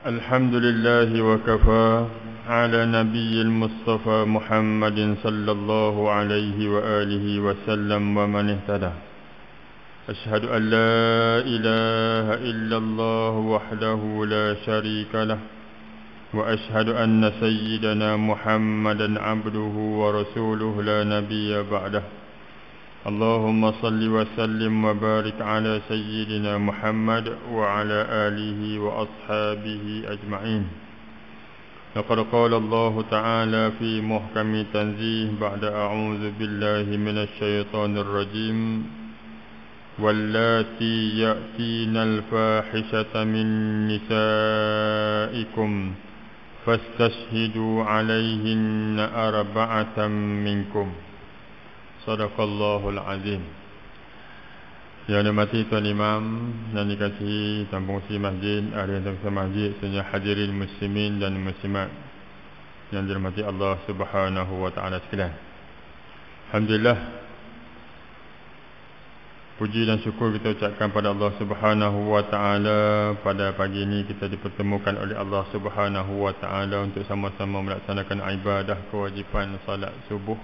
الحمد لله وكفى على نبي المصطفى محمد صلى الله عليه وآله وسلم ومن اهتدى. أشهد أن لا إله إلا الله وحده لا شريك له وأشهد أن سيدنا محمدا عبده ورسوله لا نبي بعده. اللهم صل وسلم وبارك على سيدنا محمد وعلى آله وأصحابه أجمعين. لقد قال الله تعالى في محكم تنزيه بعد أعوذ بالله من الشيطان الرجيم واللاتي يأتين الفاحشة من نسائكم فاستشهدوا عليهن أربعة منكم. Sadaqallahul Azim. Yang dimati Tuan Imam dan dikasihi Tuan Pengurusi Masjid, ahli yang masjid, senyap hadirin muslimin dan muslimat yang dirahmati Allah Subhanahu wa taala sekalian. Alhamdulillah, puji dan syukur kita ucapkan pada Allah Subhanahu wa taala. Pada pagi ini kita dipertemukan oleh Allah Subhanahu wa taala untuk sama-sama melaksanakan ibadah kewajipan salat subuh.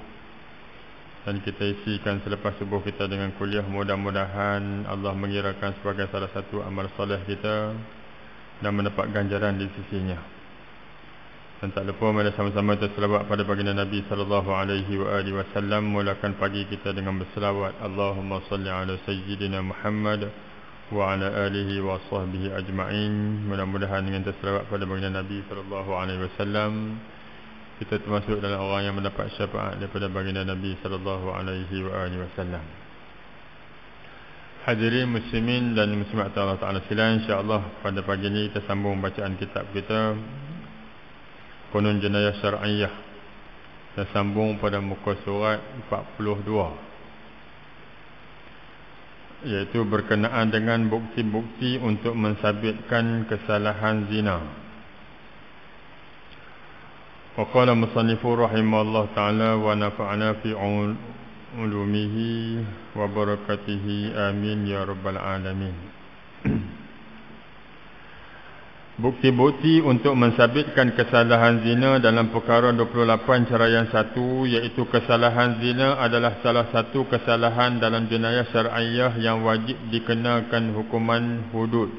Dan kita isikan selepas subuh kita dengan kuliah. Mudah-mudahan Allah mengirakan sebagai salah satu amal soleh kita dan mendapat ganjaran di sisinya. Dan tak lupa mari sama-sama kita selawat pada baginda Nabi sallallahu alaihi wasallam. Mulakan pagi kita dengan berselawat, Allahumma salli ala sayyidina Muhammad wa ala alihi wa sahbihi ajma'in. Mudah-mudahan dengan terselawat pada baginda Nabi sallallahu alaihi wasallam kita termasuk dalam orang yang mendapat syafaat daripada baginda Nabi sallallahu alaihi wasallam. Hadirin muslimin dan muslimat Allah Taala sekalian, insya-Allah pada pagi ini kita sambung bacaan kitab kita Qanun Jinayah Syar'iyyah. Kita sambung pada muka surat 42, iaitu berkenaan dengan bukti-bukti untuk mensabitkan kesalahan zina. وقال المصنف رحمه الله تعالى ونفعنا في علومه وبركاته آمين يا رب العالمين. Bukti-bukti untuk mensabitkan kesalahan zina dalam perkara 28 ceraian 1, iaitu kesalahan zina adalah salah satu kesalahan dalam jenayah syar'iyyah yang wajib dikenakan hukuman hudud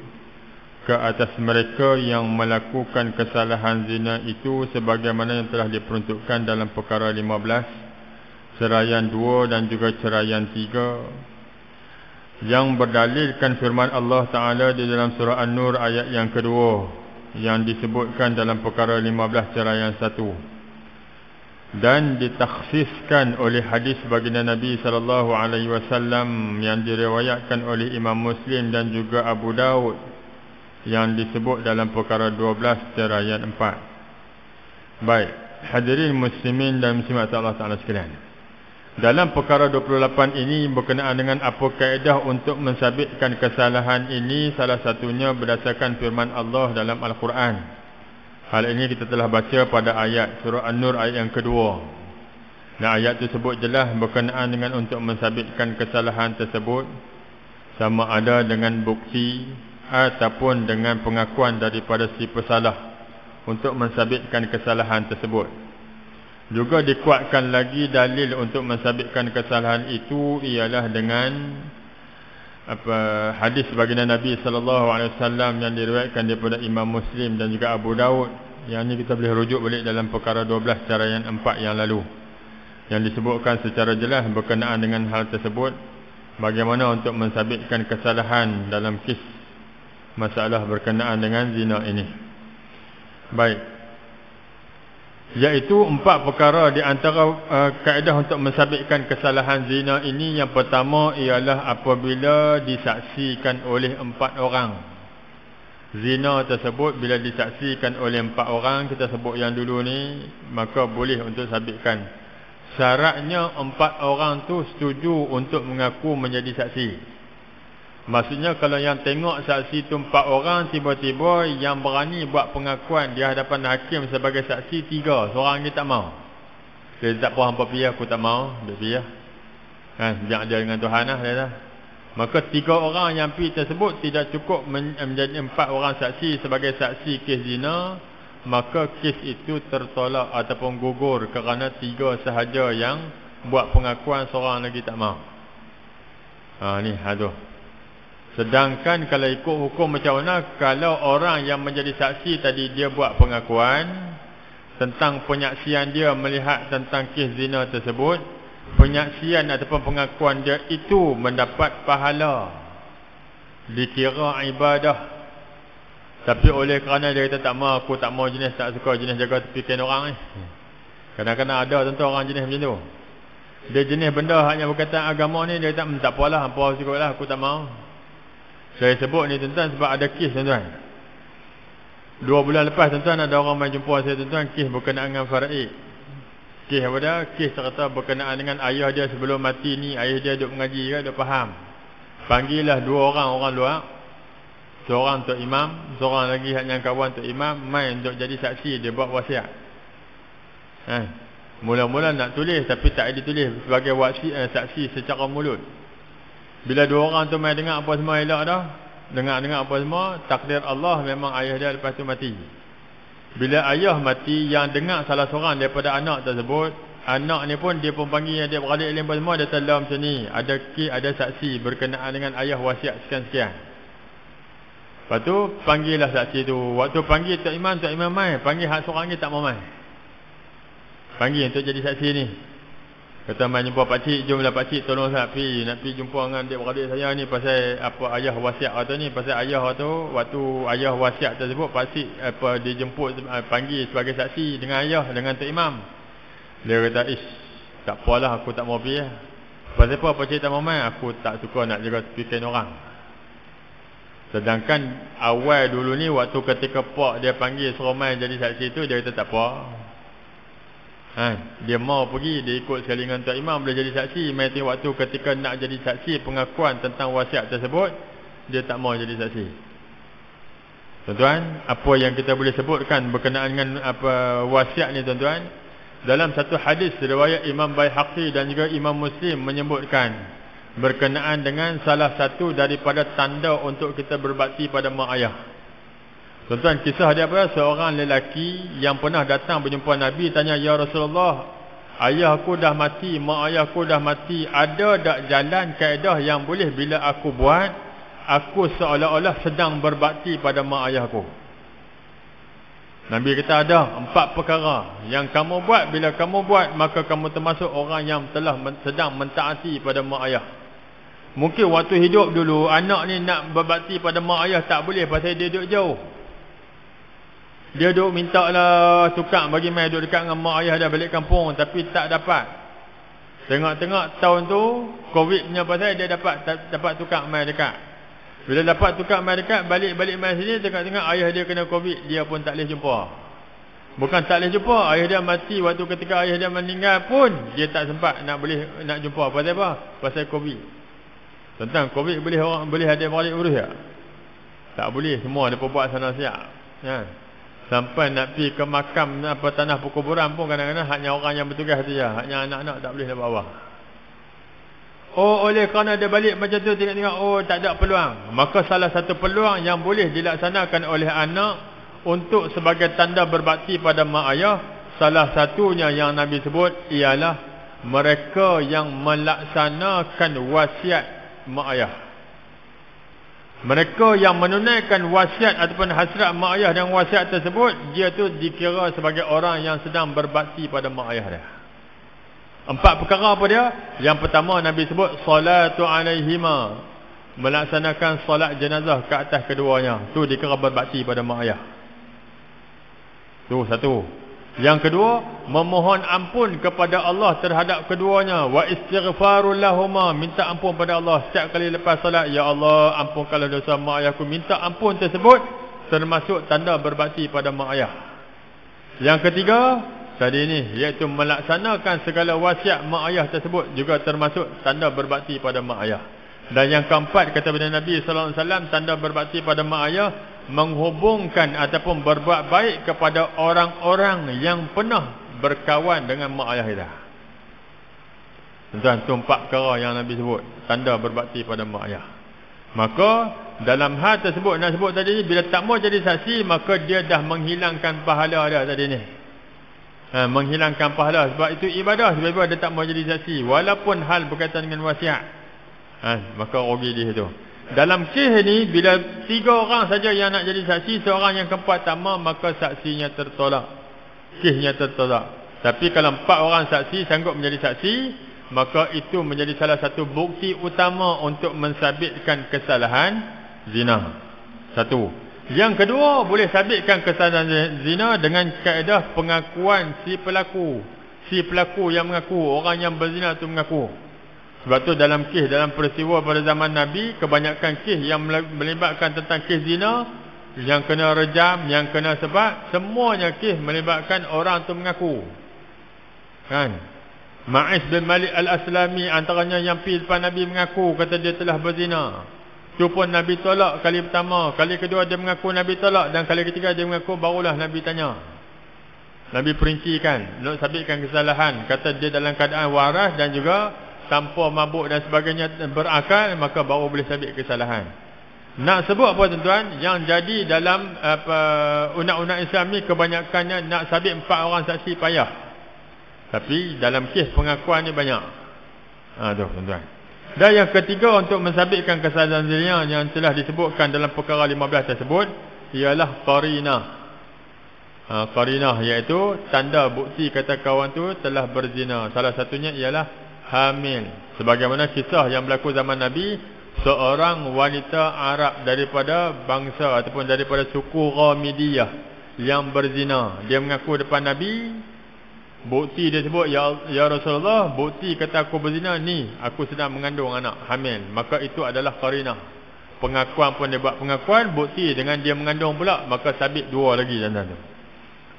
ke atas mereka yang melakukan kesalahan zina itu, sebagaimana yang telah diperuntukkan dalam perkara 15, ceraian 2 dan juga ceraian 3, yang berdalilkan firman Allah Ta'ala di dalam surah An-Nur ayat yang kedua, yang disebutkan dalam perkara 15 ceraian 1, dan ditakhsiskan oleh hadis baginda Nabi sallallahu alaihi wasallam yang diriwayatkan oleh Imam Muslim dan juga Abu Daud, yang disebut dalam perkara 12 ceraian 4. Baik, hadirin muslimin dan muslimat Allah Taala sekalian, dalam perkara 28 ini berkenaan dengan apa kaedah untuk mensabitkan kesalahan ini, salah satunya berdasarkan firman Allah dalam Al-Quran. Hal ini kita telah baca pada ayat surah An-Nur ayat yang kedua. Dan ayat tersebut jelas berkenaan dengan untuk mensabitkan kesalahan tersebut, sama ada dengan bukti ataupun dengan pengakuan daripada si pesalah untuk mensabitkan kesalahan tersebut. Juga dikuatkan lagi dalil untuk mensabitkan kesalahan itu ialah dengan hadis baginda Nabi sallallahu alaihi wasallam yang diriwayatkan daripada Imam Muslim dan juga Abu Daud. Yang ini kita boleh rujuk balik dalam perkara 12 ceraian 4 yang lalu, yang disebutkan secara jelas berkenaan dengan hal tersebut, bagaimana untuk mensabitkan kesalahan dalam kes masalah berkenaan dengan zina ini. Baik, iaitu 4 perkara di antara kaedah untuk mensabitkan kesalahan zina ini. Yang pertama ialah apabila disaksikan oleh 4 orang. Zina tersebut bila disaksikan oleh 4 orang, kita sebut yang dulu ni, maka boleh untuk sabitkan. Syaratnya 4 orang tu setuju untuk mengaku menjadi saksi. Maksudnya kalau yang tengok saksi tu 4 orang, tiba-tiba yang berani buat pengakuan di hadapan hakim sebagai saksi 3, seorang ni tak mau. Dia tak apa, hampa pergi, aku tak mau, dia pergi. Kan, biar dia dengan Tuhan lah dia dah. Maka 3 orang yang pergi tersebut tidak cukup menjadi 4 orang saksi sebagai saksi kes zina, maka kes itu tertolak ataupun gugur kerana 3 sahaja yang buat pengakuan, seorang lagi tak mau. Ni aduh. Sedangkan kalau ikut hukum macam mana, kalau orang yang menjadi saksi tadi dia buat pengakuan tentang penyaksian dia melihat tentang kes zina tersebut, penyaksian ataupun pengakuan dia itu mendapat pahala, dikira ibadah. Tapi oleh kerana dia kata tak mau, aku tak mau jenis, tak suka jenis jaga tepi kain orang ni. Kadang-kadang ada tentu orang jenis macam tu. Dia jenis benda hanya berkaitan agama ni, dia kata tak apalah, apa juga lah, aku tak mau. Saya sebut ni tuan-tuan sebab ada kes tuan-tuan. 2 bulan lepas tuan-tuan ada orang main jumpa saya tuan-tuan, kes berkenaan dengan faraid. Kes apa dia? Kes kata berkenaan dengan ayah dia sebelum mati ni, ayah dia duk mengaji kan, duk faham. Panggillah 2 orang luar. Seorang Tok Imam, seorang lagi hanya kawan Tok Imam, main untuk jadi saksi, dia buat wasiat. Mula-mula nak tulis tapi tak ditulis sebagai saksi secara mulut. Bila 2 orang tu main dengar apa semua elok dah, dengar apa semua, takdir Allah memang ayah dia lepas tu mati. Bila ayah mati, yang dengar salah seorang daripada anak tersebut, anak ni pun dia pun panggil dia beradik lain semua, dia telah macam ni, ada saksi berkenaan dengan ayah wasiat sekian-sekian. Lepas tu panggillah saksi tu. Waktu panggil Tok Imam main, panggil hak seorang ni tak mau main. Panggil untuk jadi saksi ni. Kata main jumpa pak cik, jomlah pak cik tolong saya nak pergi jumpa dengan adik-beradik saya ni pasal apa ayah wasiat atau ni, pasal ayah tu waktu ayah wasiat tersebut pasti apa dijemput panggil sebagai saksi dengan ayah dengan Tok Imam. Dia kata tak apalah, aku tak mau pergi. Pasal apa pak cik tak mau main? Aku tak suka nak jaga tepi orang. Sedangkan awal dulu ni waktu ketika pak dia panggil suruh main jadi saksi tu, dia kata tak apa. Dia mau pergi, dia ikut sekali dengan Tok Imam boleh jadi saksi. Mesti waktu ketika nak jadi saksi pengakuan tentang wasiat tersebut, dia tak mau jadi saksi. Tuan-tuan, apa yang kita boleh sebutkan berkenaan dengan apa wasiat ni tuan-tuan, dalam satu hadis riwayat Imam Baihaqi dan juga Imam Muslim menyebutkan berkenaan dengan salah satu daripada tanda untuk kita berbakti pada mak ayah. Tuan-tuan, kisah dia apa? Seorang lelaki yang pernah datang berjumpa Nabi, tanya, ya Rasulullah, ayah aku dah mati, mak ayah aku dah mati, ada tak jalan kaedah yang boleh bila aku buat, aku seolah-olah sedang berbakti pada mak ayah aku? Nabi kata ada 4 perkara yang kamu buat, bila kamu buat maka kamu termasuk orang yang telah sedang mentaati pada mak ayah. Mungkin waktu hidup dulu anak ni nak berbakti pada mak ayah tak boleh pasal dia duduk jauh. Dia duduk minta lah tukang bagi mai duduk dekat dengan mak ayah dia balik kampung, tapi tak dapat. Tengok-tengok tahun tu Covid punya pasal dia dapat tukang mai dekat. Bila dapat tukang mai dekat, balik mai sini tengok-tengok ayah dia kena Covid, dia pun tak boleh jumpa. Bukan tak boleh jumpa, ayah dia mati waktu ketika ayah dia meninggal pun dia tak sempat nak jumpa. Pasal apa? Pasal Covid. Tentang Covid boleh ada balik urus tak? Tak boleh, semua dia buat sana siap. Sampai nak pergi ke makam apa tanah perkuburan pun kadang-kadang hanya orang yang bertugas saja, hanya anak-anak tak boleh nak bawa. Oleh kerana dia balik macam tu, tengok-tengok tak ada peluang. Maka salah satu peluang yang boleh dilaksanakan oleh anak untuk sebagai tanda berbakti pada mak ayah, salah satunya yang Nabi sebut ialah mereka yang melaksanakan wasiat mak ayah. Mereka yang menunaikan wasiat ataupun hasrat mak ayah dan wasiat tersebut, dia tu dikira sebagai orang yang sedang berbakti pada mak ayah dia. 4 perkara apa dia? Yang pertama Nabi sebut salatu alaihima, melaksanakan solat jenazah ke atas keduanya. Tu dikira berbakti pada mak ayah. Tu satu. Yang kedua, memohon ampun kepada Allah terhadap keduanya. Wa istighfarul lahuma, minta ampun pada Allah setiap kali lepas solat. Ya Allah, ampunkanlah dosa mak ayahku. Minta ampun tersebut termasuk tanda berbakti pada mak ayah. Yang ketiga tadi ni, iaitu melaksanakan segala wasiat mak ayah tersebut juga termasuk tanda berbakti pada mak ayah. Dan yang keempat, kata Nabi sallallahu alaihi wasallam, tanda berbakti pada mak ayah menghubungkan ataupun berbuat baik kepada orang-orang yang pernah berkawan dengan mak ayah kita. Tuan-tuan, tu 4 perkara yang Nabi sebut tanda berbakti pada mak ayah. Maka dalam hal tersebut nak sebut tadi ni, bila tak mau jadi saksi, maka dia dah menghilangkan pahala dia tadi ni. Menghilangkan pahala. Sebab itu ibadah, sebab dia tak mau jadi saksi walaupun hal berkaitan dengan wasiat. Maka rugi di situ. Dalam kes ni, bila 3 orang saja yang nak jadi saksi, seorang yang keempat tak mau, maka saksinya tertolak, kesnya tertolak. Tapi kalau 4 orang saksi sanggup menjadi saksi, maka itu menjadi salah satu bukti utama untuk mensabitkan kesalahan zina. Satu. Yang kedua, boleh sabitkan kesalahan zina dengan kaedah pengakuan si pelaku. Si pelaku yang mengaku, orang yang berzina itu mengaku. Sebab tu dalam kes, dalam peristiwa pada zaman Nabi, kebanyakan kes yang melibatkan tentang kes zina, yang kena rejam, yang kena sebat, semuanya kes melibatkan orang tu mengaku. Kan? Ma'is bin Malik al-Aslami antaranya yang pergi depan Nabi mengaku, kata dia telah berzina. Itu pun Nabi tolak kali pertama, kali kedua dia mengaku Nabi tolak, dan kali ketiga dia mengaku, barulah Nabi tanya. Nabi perincikan, nak sabitkan kesalahan, kata dia dalam keadaan waras dan juga tanpa mabuk dan sebagainya, berakal, maka baru boleh sabit kesalahan. Nak sebut apa tuan-tuan, yang jadi dalam undang-undang Islam ni kebanyakannya nak sabit 4 orang saksi payah. Tapi dalam kes pengakuan ni banyak. Tu tuan-tuan. Dan yang ketiga, untuk mensabitkan kesalahan zina yang telah disebutkan dalam perkara 15 tersebut, ialah qarinah. Qarinah iaitu tanda bukti kata kawan tu telah berzina. Salah satunya ialah hamil. Sebagaimana kisah yang berlaku zaman Nabi, seorang wanita Arab daripada bangsa ataupun daripada suku Ghamidiyah yang berzina. Dia mengaku depan Nabi. Bukti dia sebut, ya Rasulullah, bukti kata aku berzina ni, aku sedang mengandung anak, hamil. Maka itu adalah qarinah. Pengakuan pun dia buat pengakuan, bukti dengan dia mengandung pula, maka sabit 2 lagi dan tu.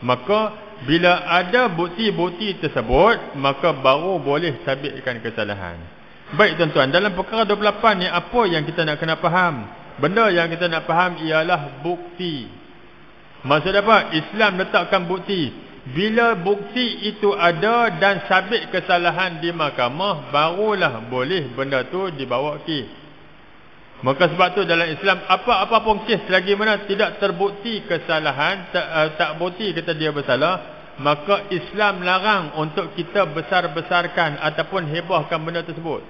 Maka bila ada bukti-bukti tersebut, maka baru boleh sabitkan kesalahan. Baik tuan-tuan, dalam perkara 28 ni, apa yang kita nak kena faham? Benda yang kita nak faham ialah bukti. Maksud apa? Islam letakkan bukti. Bila bukti itu ada dan sabit kesalahan di mahkamah, barulah boleh benda tu dibawa kes. Maka sebab tu dalam Islam, apa-apa pun kes selagi mana tidak terbukti kesalahan, tak bukti kata dia bersalah, maka Islam larang untuk kita besar-besarkan ataupun hebahkan benda tersebut.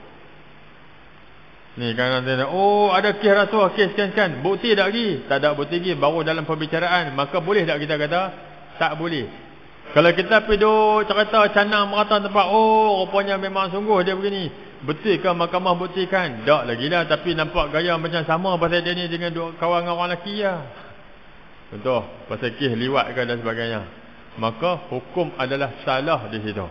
Ni kan ada, ada kes rasuah, kes kan, bukti tak lagi? Tak ada bukti lagi, baru dalam pembicaraan. Maka boleh tak kita kata? Tak boleh. Kalau kita pergi cerita canang merata tempat, rupanya memang sungguh dia begini, betul ke mahkamah buktikan? Tak lagi lah, tapi nampak gaya macam sama pasal dia ni dengan kawan orang lelaki lah. Contoh, pasal kes liwat ke dan sebagainya. Maka hukum adalah salah di situ.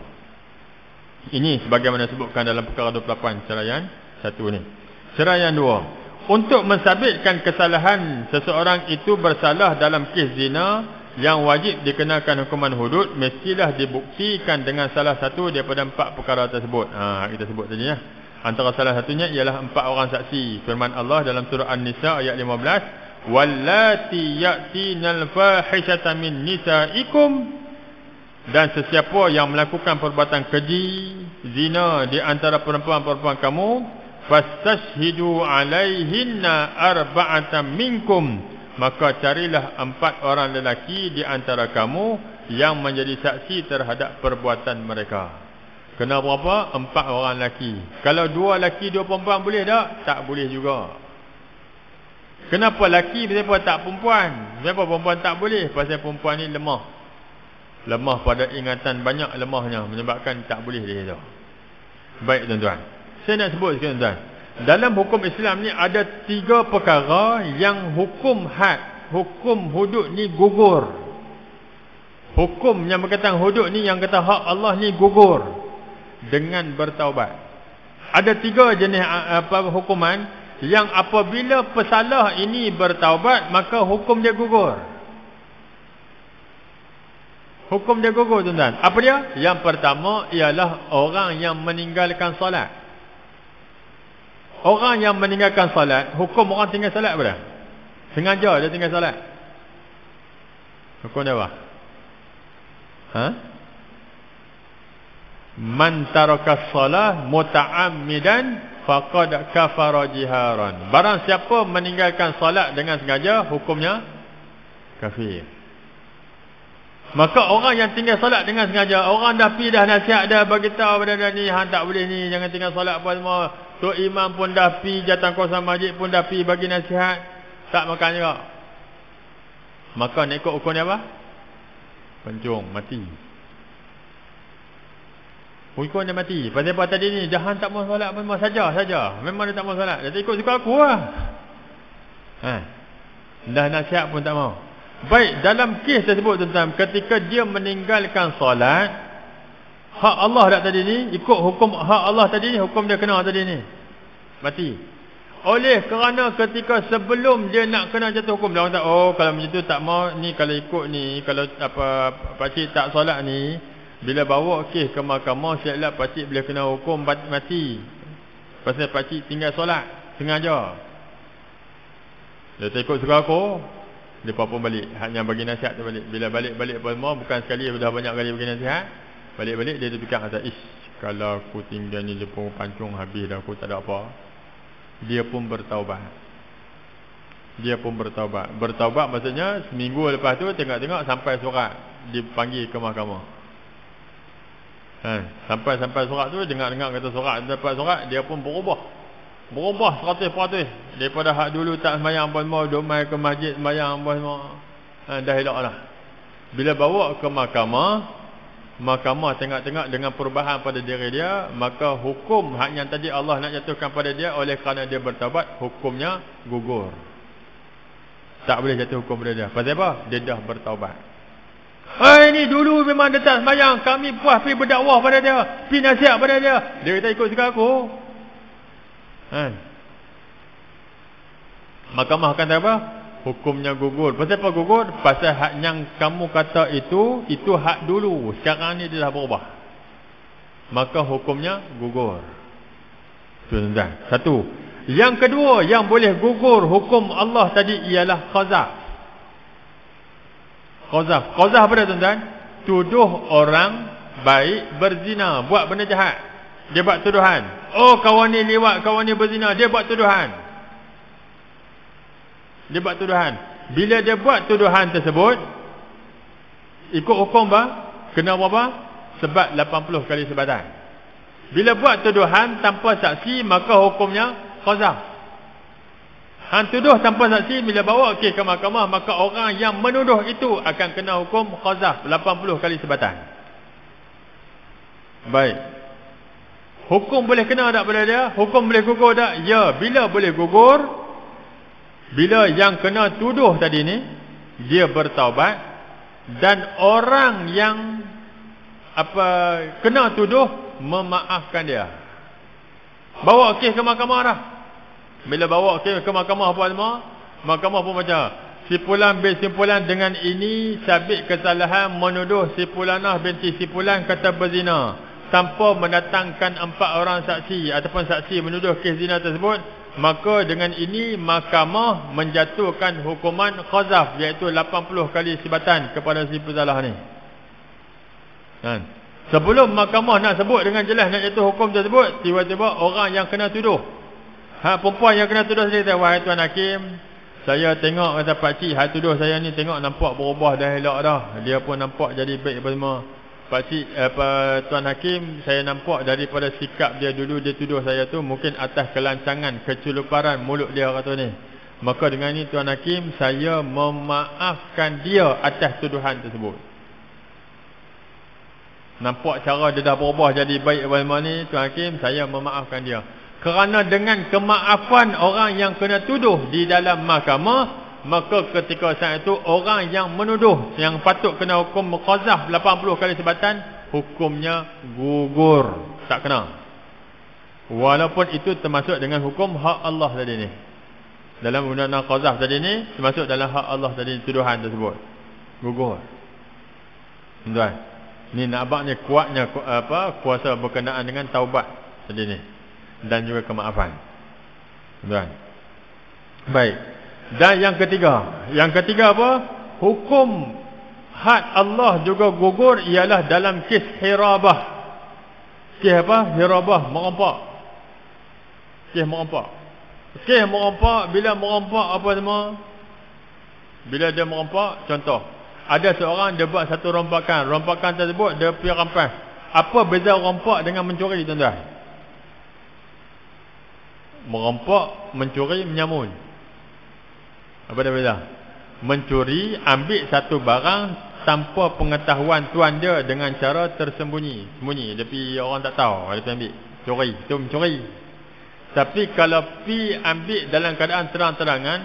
Ini sebagaimana disebutkan dalam perkara 28 ceraian 1 ni. Ceraian 2, untuk mensabitkan kesalahan seseorang itu bersalah dalam kes zina yang wajib dikenakan hukuman hudud, mestilah dibuktikan dengan salah satu daripada 4 perkara tersebut. Kita sebut tadi ya. Antara salah satunya ialah 4 orang saksi. Firman Allah dalam surah An-Nisa ayat 15, wallati ya'tinal fahishata min nisaikum, dan sesiapa yang melakukan perbuatan keji, zina di antara perempuan-perempuan kamu, fastashhidu alaihinna arba'atan minkum, maka carilah 4 orang lelaki di antara kamu yang menjadi saksi terhadap perbuatan mereka. Kena berapa? 4 orang lelaki. Kalau 2 lelaki 2 perempuan boleh tak? Tak boleh juga. Kenapa lelaki? Kenapa tak perempuan? Kenapa perempuan tak boleh? Pasal perempuan ni lemah. Lemah pada ingatan, banyak lemahnya, menyebabkan tak boleh dia itu. Baik tuan-tuan, saya nak sebut sikit tuan-tuan. Dalam hukum Islam ni ada 3 perkara yang hukum had, hukum hudud ni gugur. Hukum yang berkaitan hudud ni, yang kata hak Allah ni gugur dengan bertaubat. Ada 3 jenis hukuman yang apabila pesalah ini bertaubat, maka hukum dia gugur. Hukum dia gugur tuan-tuan. Apa dia? Yang pertama ialah orang yang meninggalkan solat. Orang yang meninggalkan salat, hukum orang tinggal salat apa dah? Sengaja dia tinggal salat. Hukum dia apa? Man taraka salat muta'ammidan faqad kafara jiharan. Barang siapa meninggalkan solat dengan sengaja, hukumnya kafir. Maka orang yang tinggal solat dengan sengaja, orang dah pi dah nasihat dah bagi tahu pada dah ni, hang tak boleh ni, jangan tinggal solat apa semua. Tok imam pun dah pi, jatan kuasa masjid pun dah pi bagi nasihat, tak makan juga. Maka nak ikut hukum ni apa? Pencung, mati. Hukum dia mati. Pasal apa tadi ni, dah hang tak mau solat apa semua, saja. Memang dia tak mau solat. Dia tak ikut suka aku lah. Dah nasihat pun tak mau. Baik, dalam kes tersebut tuan-tuan, ketika dia meninggalkan solat, hak Allah tak tadi ni, ikut hukum hak Allah tadi ni, hukum dia kena tadi ni, mati. Oleh kerana ketika sebelum dia nak kena jatuh hukum, dia orang tak, oh kalau macam tu tak mau ni, kalau ikut ni, kalau apa pakcik tak solat ni, bila bawa kes ke mahkamah, siap-siap pakcik boleh kena hukum mati. Pasal pakcik tinggal solat sengaja. Dia tak ikut suka aku, dia pun balik. Hanya bagi nasihat tu balik. Bila balik-balik apa semua, bukan sekali, dah banyak kali bagi nasihat. Balik-balik dia terfikir kata, kalau aku tinggal ni dia pun pancung habis dah, aku tak ada apa. Dia pun bertaubat. Bertaubat maksudnya seminggu lepas tu tengok-tengok sampai surat dipanggil ke mahkamah. Sampai surat tu, dengar kata surat, dapat surat, dia pun berubah 100% daripada hak dulu tak sembahyang apa semua, duk mai ke masjid sembahyang apa semua, dah elok lah. Bila bawa ke mahkamah tengok-tengok dengan perubahan pada diri dia, maka hukum hak yang tadi Allah nak jatuhkan pada dia, oleh kerana dia bertaubat, hukumnya gugur. Tak boleh jatuh hukum pada dia. Pasal apa? Dia dah bertaubat. Ini dulu memang dia tak sembahyang, kami puas pergi berdakwah pada dia, pergi nasihat pada dia, dia kata ikut suka aku. Mahkamah kata apa? Hukumnya gugur. Pasal apa gugur? Pasal hak yang kamu kata itu hak dulu, sekarang ni dia dah berubah, maka hukumnya gugur. Tuan-tuan, satu. Yang kedua yang boleh gugur hukum Allah tadi ialah qazaf. Qazaf apa dia tuan-tuan? Tuduh orang baik berzina, buat benda jahat. Dia buat tuduhan. Oh kawan ni lewat, kawan ni berzina, dia buat tuduhan. Bila dia buat tuduhan tersebut, ikut hukum apa? Kena berapa? Sebat 80 kali sebatan. Bila buat tuduhan tanpa saksi, maka hukumnya qazaf. Hang tuduh tanpa saksi, bila bawa kes ke mahkamah, maka orang yang menuduh itu akan kena hukum qazaf 80 kali sebatan. Baik. Hukum boleh kena tak pada dia? Hukum boleh gugur tak? Ya, bila boleh gugur, bila yang kena tuduh tadi ni dia bertaubat, dan orang yang kena tuduh memaafkan dia. Bawa kes ke mahkamah dah. Bila bawa kes ke mahkamah apa semua, mahkamah pun macam simpulan bersimpulan dengan ini, sabit kesalahan menuduh si fulanah binti si fulan kata berzina, tanpa mendatangkan 4 orang saksi ataupun saksi menuduh kes zina tersebut, maka dengan ini mahkamah menjatuhkan hukuman qazaf, iaitu 80 kali sibatan kepada si pesalah ni. Sebelum mahkamah nak sebut dengan jelas nak jatuh hukum tersebut, tiba-tiba orang yang kena tuduh, perempuan yang kena tuduh sendiri kata, wahai Tuan Hakim, saya tengok kata pakcik, hak tuduh saya ni tengok nampak berubah dah elok dah, dia pun nampak jadi baik apa semua. Pakcik, Tuan Hakim, saya nampak daripada sikap dia dulu, dia tuduh saya tu mungkin atas kelancangan, keculuparan mulut dia kata ni. Maka dengan ni Tuan Hakim, saya memaafkan dia atas tuduhan tersebut. Nampak cara dia dah berubah jadi baik apa ni, Tuan Hakim, saya memaafkan dia. Kerana dengan kemaafan orang yang kena tuduh di dalam mahkamah, maka ketika saat itu orang yang menuduh, yang patut kena hukum qazaf 80 kali sebatan, hukumnya gugur, tak kena. Walaupun itu termasuk dengan hukum hak Allah tadi ni. Dalam undang-undang qazaf tadi ni termasuk dalam hak Allah tadi, tuduhan tersebut gugur. Tuan, ni nak abang ni kuatnya kuasa berkenaan dengan taubat tadi ni dan juga kemaafan. Tuan. Baik. Dan yang ketiga apa? Hukum had Allah juga gugur ialah dalam kes hirabah. Kes apa? Hirabah, merompak. Kes merompak. Kes merompak, bila merompak apa semua? Bila dia merompak, contoh, ada seorang dia buat satu rompakan tersebut dia pergi rampas. Apa beza rompak dengan mencuri, tuan-tuan? Merompak, mencuri, menyamun. Apa dia beza? Mencuri, ambil satu barang tanpa pengetahuan tuan dia dengan cara tersembunyi. Sembunyi, tapi orang tak tahu, dia ambil. Curi, itu mencuri. Tapi kalau pi ambil dalam keadaan terang-terangan,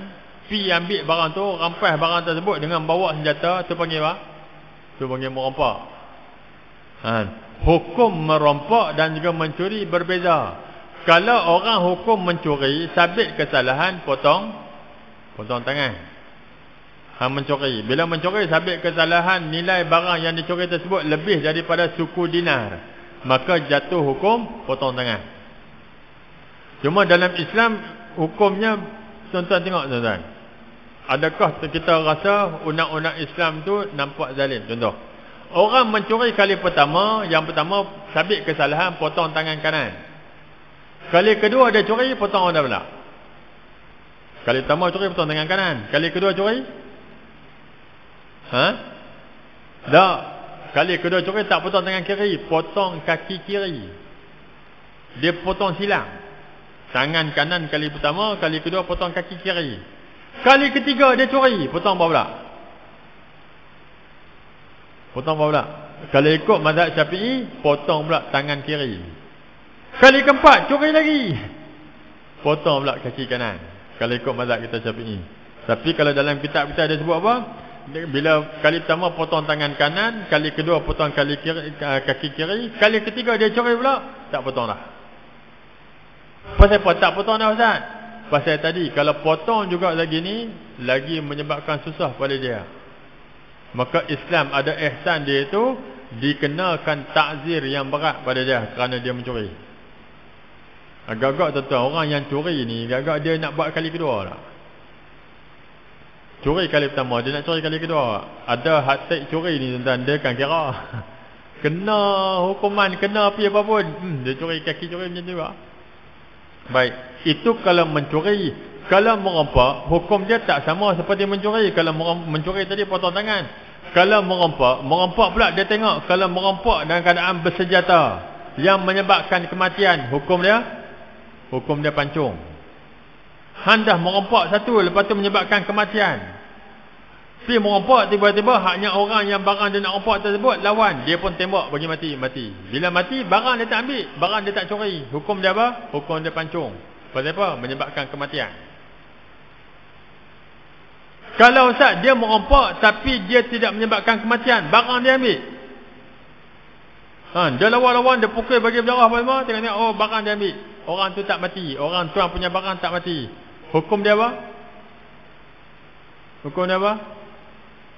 pi ambil barang tu, rampas barang tersebut dengan bawa senjata, tu panggil apa? Tu panggil merompak. Hukum merompak dan juga mencuri berbeza. Kalau orang hukum mencuri, sabit kesalahan, potong tangan. Mencuri. Bila mencuri, sabit kesalahan, nilai barang yang dicuri tersebut lebih daripada suku dinar, maka jatuh hukum potong tangan. Cuma dalam Islam, hukumnya, tuan-tuan tengok tuan-tuan, adakah kita rasa undang-undang Islam tu nampak zalim? Contoh, orang mencuri kali pertama, yang pertama sabit kesalahan, potong tangan kanan. Kali kedua dia curi, potong orang belah. Kali pertama curi, potong tangan kanan. Kali kedua curi, tak. Kali kedua curi tak potong tangan kiri, potong kaki kiri. Dia potong silang. Tangan kanan kali pertama, kali kedua potong kaki kiri. Kali ketiga dia curi, potong bawah pula. Potong bawah pula. Kalau ikut mazhab Syafi'i, potong pula tangan kiri. Kali keempat curi lagi, potong pula kaki kanan. Kalau ikut mazhab kita Syafi'i. Tapi kalau dalam kitab kita ada sebut apa? Bila kali pertama potong tangan kanan, kali kedua potong kaki kiri, kali ketiga dia curi pula, tak potong dah. Pasal apa tak potong dah, Ustaz? Pasal tadi kalau potong juga lagi ni, lagi menyebabkan susah pada dia. Maka Islam ada ihsan dia itu, dikenakan takzir yang berat pada dia kerana dia mencuri. Agak-agak tuan-tuan, orang yang curi ni agak-agak dia nak buat kali kedua lah. Curi kali pertama, dia nak curi kali kedua. Ada hati curi ni tuan-tuan, dia kan kira kena hukuman, kena api apa pun, dia curi kaki, curi macam tu lah. Baik, itu kalau mencuri. Kalau merompak, hukum dia tak sama seperti mencuri. Kalau mencuri tadi potong tangan. Kalau merompak pula dia tengok. Kalau merompak dalam keadaan bersenjata yang menyebabkan kematian, hukum dia pancung. Hendak merompak satu, lepas tu menyebabkan kematian. Pergi merompak, tiba-tiba haknya orang yang barang dia nak rompak tersebut lawan, dia pun tembak bagi mati. Bila mati, barang dia tak ambil, barang dia tak curi. Hukum dia apa? Hukum dia pancung. Pasal apa? Menyebabkan kematian. Kalau Ustaz dia merompak tapi dia tidak menyebabkan kematian, barang dia ambil. Dia lawan-lawan, dia pukul bagi berdarah apa semua, tengok-tengok, oh barang dia ambil. Orang tu tak mati, orang tuan punya barang tak mati. Hukum dia apa? Hukum dia apa?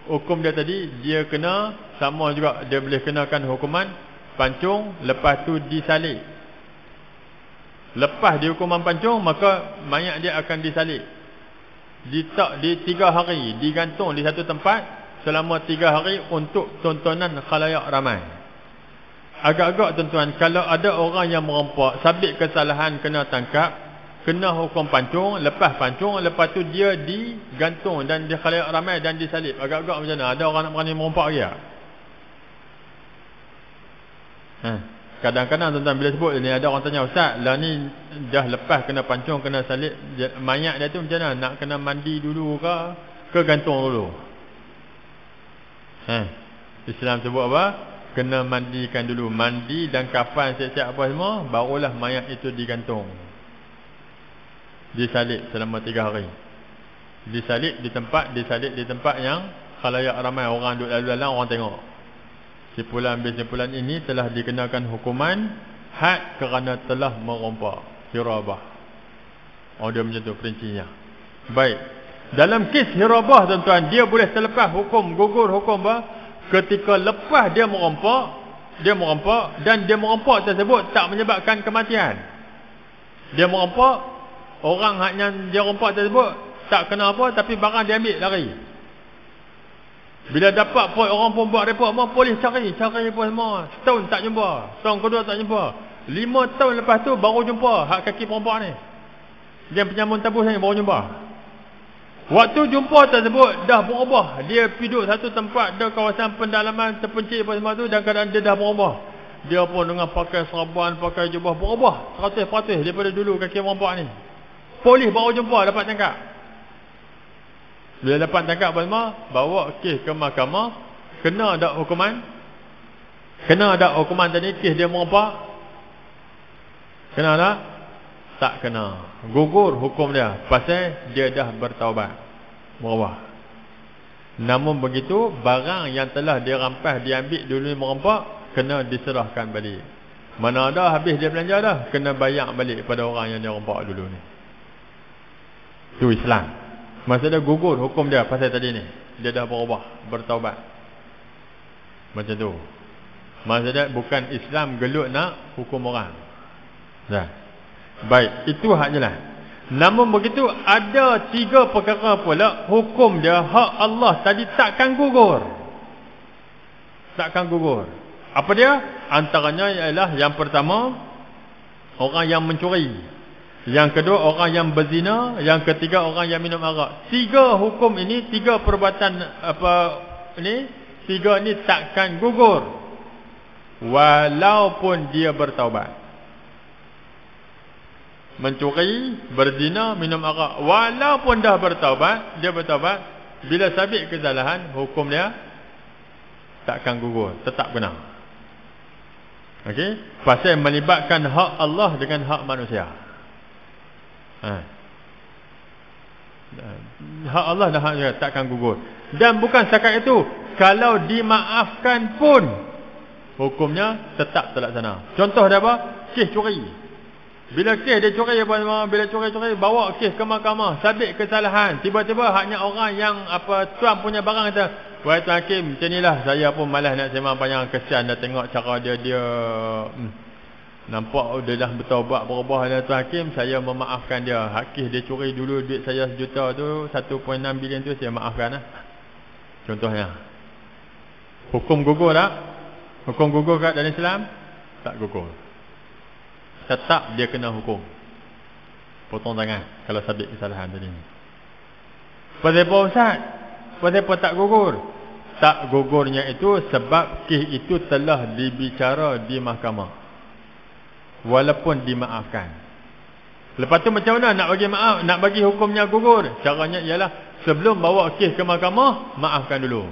Hukum dia tadi, dia kena, sama juga, dia boleh kenakan hukuman pancung, lepas tu disalib. Lepas di hukuman pancung, maka mayat dia akan disalib. Ditak di 3 hari, digantung di satu tempat selama 3 hari untuk tontonan khalayak ramai. Agak-agak tuan-tuan, kalau ada orang yang merompak, sabit kesalahan kena tangkap, kena hukum pancung, lepas tu dia digantung dan di khalayak ramai dan disalib. Agak-agak macam mana? Ada orang nak berani merompak lagi tak? Kadang-kadang tuan-tuan bila sebut ni, ada orang tanya, Ustaz lah ni dah lepas kena pancung, kena salib, mayat dia tu macam mana? Nak kena mandi dulu ke gantung dulu? Islam sebut apa? Kena mandikan dulu. Mandi dan kafan siap-siap apa semua, barulah mayat itu digantung, disalib selama 3 hari. Disalib di tempat yang khalayak ramai, orang duduk lalu-lalang, orang tengok. Simpulan ini telah dikenakan hukuman had kerana telah merompak, hirabah. Dia macam tu perincinya. Baik, dalam kes hirabah tuan-tuan, dia boleh terlepas hukum, gugur hukum apa? Ketika lepas dia merompak dan dia merompak tersebut tak menyebabkan kematian. Dia merompak, orang haknya dia rompak tersebut tak kena apa, tapi barang dia ambil, lari. Bila dapat orang pun buat report, polis cari apa semua. Setahun tak jumpa, tahun kedua tak jumpa, 5 tahun lepas tu baru jumpa hak kaki perompak ni. Dia penyamun tabus ni baru jumpa. Waktu jumpa tersebut dah berubah. Dia duduk satu tempat, ada kawasan pendalaman terpencil apa semua tu, dan keadaan dia dah berubah. Dia pun dengan pakai serban, pakai jubah, berubah 100% daripada dulu kaki perempuan ni. Polis baru jumpa, dapat tangkap. Bila dapat tangkap apa semua, bawa kes ke mahkamah. Kena tak hukuman? Kena tak hukuman tadi, kes dia merompak? Kena tak? Tak kena. Gugur hukum dia, pasal dia dah bertaubat, berubah. Namun begitu, barang yang telah dirampas, diambil dulu merompak, kena diserahkan balik. Mana ada habis dia belanja dah, kena bayar balik pada orang yang dia rompak dulu ni. Itu Islam. Maksudnya gugur hukum dia pasal tadi ni. Dia dah berubah, bertaubat. Macam tu. Maksudnya bukan Islam gelut nak hukum orang. Dah. Baik, itu hak jelas. Namun begitu, ada 3 perkara pula hukum dia, hak Allah tadi takkan gugur. Takkan gugur. Apa dia? Antaranya ialah yang pertama, orang yang mencuri. Yang kedua, orang yang berzina. Yang ketiga, orang yang minum arak. 3 hukum ini, 3 perbuatan apa ni, 3 ni takkan gugur walaupun dia bertaubat. Mencuri, berzina, minum arak, walaupun dah bertaubat, dia bertaubat, bila sabit kesalahan, hukum dia takkan gugur, tetap benar. Okey, pasal melibatkan hak Allah dengan hak manusia. Hak Allah dan hak manusia takkan gugur. Dan bukan setakat itu, kalau dimaafkan pun hukumnya tetap terlaksana. Contoh dia apa? Kes curi. Bila kes dia curi apa semua, bila curi-curi bawa kes ke mahkamah, sabit kesalahan, tiba-tiba haknya orang yang apa tuan punya barang kata, "Wahai Tuan Hakim, macam inilah saya pun malas nak sembang panjang, kesian dah tengok cara dia nampak dia dah bertaubat berubah dah Tuan Hakim, saya memaafkan dia. Hak kes dia curi dulu duit saya 1 juta tu, 1.6 bilion tu saya maafkan lah." Contohnya. Hukum gugur tak? Hukum gugur kat dalam Islam? Tak gugur. Tetap dia kena hukum. Potong tangan kalau sabit kesalahan tadi. Pasal apa Ustaz? Pasal apa tak gugur? Tak gugurnya itu sebab kes itu telah dibicara di mahkamah, walaupun dimaafkan. Lepas tu macam mana nak bagi maaf, nak bagi hukumnya gugur? Caranya ialah sebelum bawa kes ke mahkamah, maafkan dulu.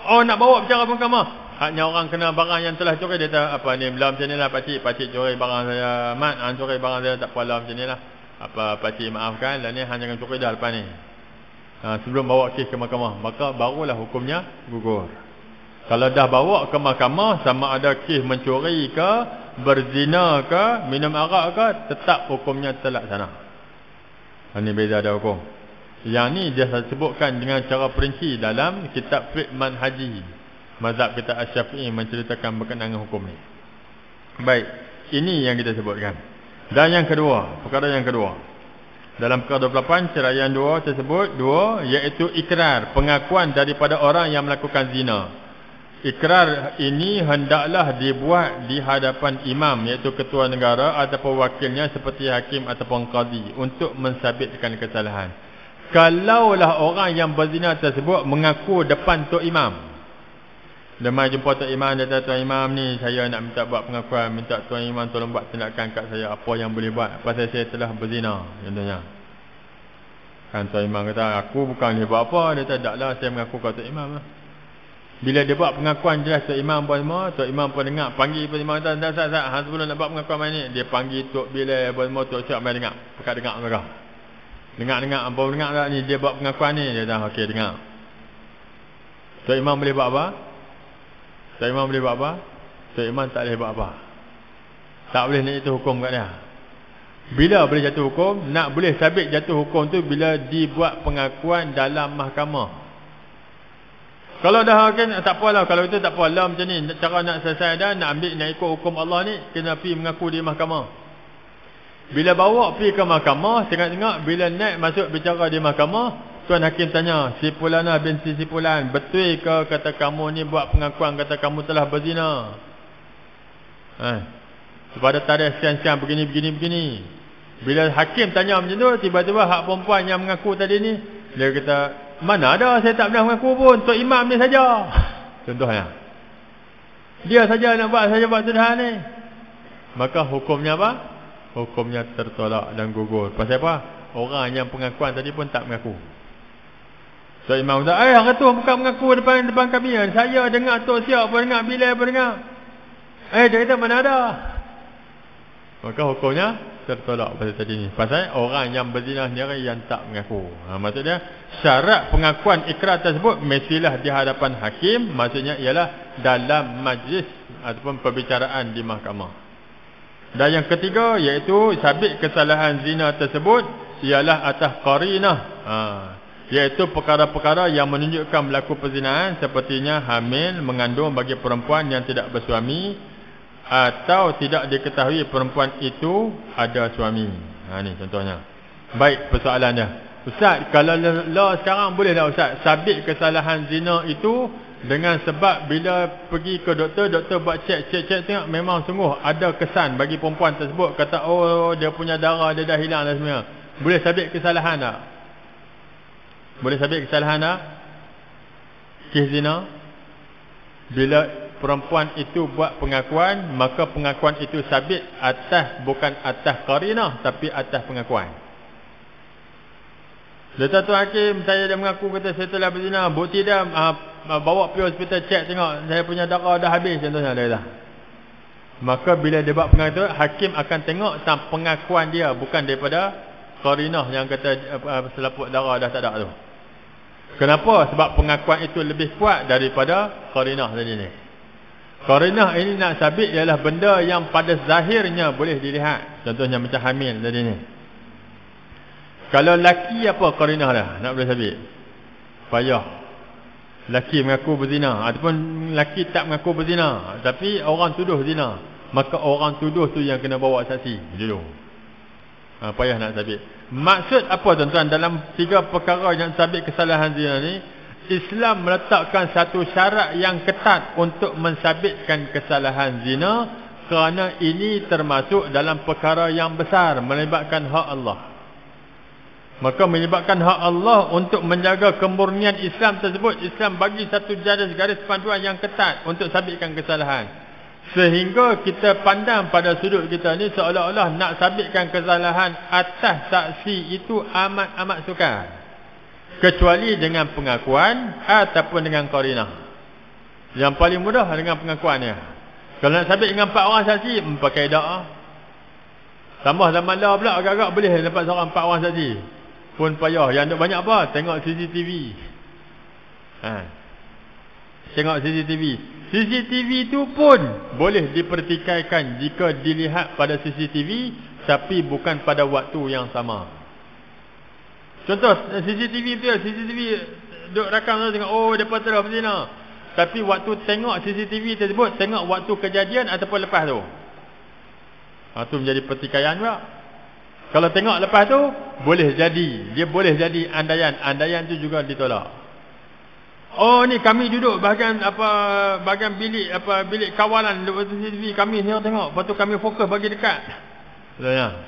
Oh, nak bawa bicara ke mahkamah, haknya orang kena barang yang telah curi, dia kata, apa ni, belah macam ni lah pakcik curi barang saya, mat, curi barang saya, tak apalah macam ni lah, apa pakcik maafkan, dan ni hanya jangan curi dah lepas ni. Sebelum bawa kes ke mahkamah, maka barulah hukumnya gugur. Kalau dah bawa ke mahkamah, sama ada kes mencuri ke, berzina ke, minum arak ke, tetap hukumnya terlaksana. Ini beza ada hukum. Yang ni dia sebutkan dengan cara perinci dalam kitab Fiqh Manhaji, mazhab kita Asy-Syafi'i, menceritakan berkenaan dengan hukum ni. Baik, ini yang kita sebutkan. Dan yang kedua, perkara yang kedua, dalam perkara 28 ceraian 2 tersebut, 2 iaitu ikrar, pengakuan daripada orang yang melakukan zina. Ikrar ini hendaklah dibuat di hadapan imam, iaitu ketua negara ataupun wakilnya seperti hakim ataupun qadi, untuk mensabitkan kesalahan. Kalaulah orang yang berzina tersebut mengaku depan Tok Imam, dia mai jumpa Tok Imam, dia kata, "Tuan Imam ni, saya nak minta buat pengakuan, minta Tuan Imam tolong buat tindakan kat saya, apa yang boleh buat, pasal saya telah berzina," contohnya. Kan Tuan Imam kata, "Aku bukan dia buat apa." Dia kata, "Taklah, saya mengaku kat Tok Imam lah." Bila dia buat pengakuan jelas Tok Imam pun semua, Tok Imam pun dengar, panggil Tok Imam kata, "Dah, sebelum nak buat pengakuan ni," dia panggil Tok Bilal apa semua, Tok Syok mai dengar, pekat dengar mereka. Dengar, apa dengar tak ni, dia buat pengakuan ni. Dia dah okey dengar. Tok Imam boleh buat apa? Tok Imam boleh buat apa? Tok Imam tak boleh buat apa. Tak boleh nak jatuh hukum kat dia. Bila boleh jatuh hukum? Nak boleh sabit jatuh hukum tu bila dibuat pengakuan dalam mahkamah. Kalau dah kan tak apalah, kalau itu tak apalah macam ni. Cara nak selesai dah, nak ambil, nak ikut hukum Allah ni, kena pergi mengaku di mahkamah. Bila bawa pergi ke mahkamah, tengok-tengok bila naik masuk bicara di mahkamah, Tuan Hakim tanya, "Si Pulana binti si Pulan, betul ke kata kamu ni buat pengakuan kata kamu telah berzina? Kepada tarikh sekian-sekian begini. Bila hakim tanya macam tu, tiba-tiba hak perempuan yang mengaku tadi ni, dia kata, mana ada, saya tak pernah mengaku pun, Tok Imam ni saja. Contohnya, dia saja nak buat, saya buat tuduhan ni. Maka hukumnya apa? Hukumnya tertolak dan gugur. Pasal apa? Orang yang pengakuan tadi pun tak mengaku. Tok Imam kata, kata bukan mengaku depan kami. Saya dengar Tok Siap pun dengar, Bilal pun dengar. Dia kata mana ada. Maka hukumnya tertolak pasal tadi ni. Pasal orang yang berzina sendiri yang tak mengaku. Maksudnya syarat pengakuan ikrar tersebut mestilah di hadapan hakim. Maksudnya ialah dalam majlis ataupun perbicaraan di mahkamah. Dan yang ketiga iaitu sabit kesalahan zina tersebut ialah atas qarinah. Iaitu perkara-perkara yang menunjukkan berlaku perzinahan, sepertinya hamil, mengandung bagi perempuan yang tidak bersuami, atau tidak diketahui perempuan itu ada suami. Ni contohnya. Baik, persoalannya, Ustaz, kalau law sekarang boleh tak Ustaz sabit kesalahan zina itu dengan sebab bila pergi ke doktor buat cek tengok memang sungguh ada kesan bagi perempuan tersebut, kata dia punya darah dia dah hilang dan semua. Boleh sabit kesalahan tak? Boleh sabit kesalahan tak? Kes zina bila perempuan itu buat pengakuan, maka pengakuan itu sabit bukan atas qarinah, tapi atas pengakuan. Lepas tu hakim, saya dah mengaku kata saya telah berzina, bukti dia bawa pergi hospital cek tengok saya punya darah dah habis, contohnya dia kata. Maka bila dia buat pengakuan, hakim akan tengok pengakuan dia, bukan daripada qarinah yang kata selaput darah dah tak ada tu. Kenapa? Sebab pengakuan itu lebih kuat daripada qarinah tadi ni. Qarinah ini nak sabit ialah benda yang pada zahirnya boleh dilihat. Contohnya macam hamil tadi ni. Kalau laki apa qarinah dah nak boleh sabit? Payah. Laki mengaku berzina ataupun laki tak mengaku berzina, tapi orang tuduh zina, maka orang tuduh tu yang kena bawa saksi dulu. Payah nak sabit. Maksud apa tuan-tuan dalam 3 perkara yang sabit kesalahan zina ni? Islam meletakkan satu syarat yang ketat untuk mensabitkan kesalahan zina, kerana ini termasuk dalam perkara yang besar, melibatkan hak Allah. Maka menyebabkan hak Allah untuk menjaga kemurnian Islam tersebut, Islam bagi satu garis panduan yang ketat untuk sabitkan kesalahan. Sehingga kita pandang pada sudut kita ni seolah-olah nak sabitkan kesalahan atas saksi itu amat-amat sukar. Kecuali dengan pengakuan ataupun dengan qarinah. Yang paling mudah dengan pengakuannya. Kalau nak sabit dengan 4 orang saksi, pakai dakwah. Tambah zaman dah pula agak-agak boleh dapat seorang 4 orang saksi. Pun payah. Yang ada banyak apa? Tengok CCTV. Tengok CCTV. CCTV tu pun boleh dipertikaikan jika dilihat pada CCTV, tapi bukan pada waktu yang sama. Contoh CCTV tu, CCTV duk rakam tu tengok, depa telah berzina. Tapi waktu tengok CCTV tersebut, tengok waktu kejadian ataupun lepas tu. Tu menjadi pertikaian pula. Kalau tengok lepas tu, boleh jadi, dia boleh jadi andaian tu juga ditolak. Ni kami duduk bahagian bilik kawalan CCTV kami ni tengok, lepas tu kami fokus bagi dekat. Contohnya.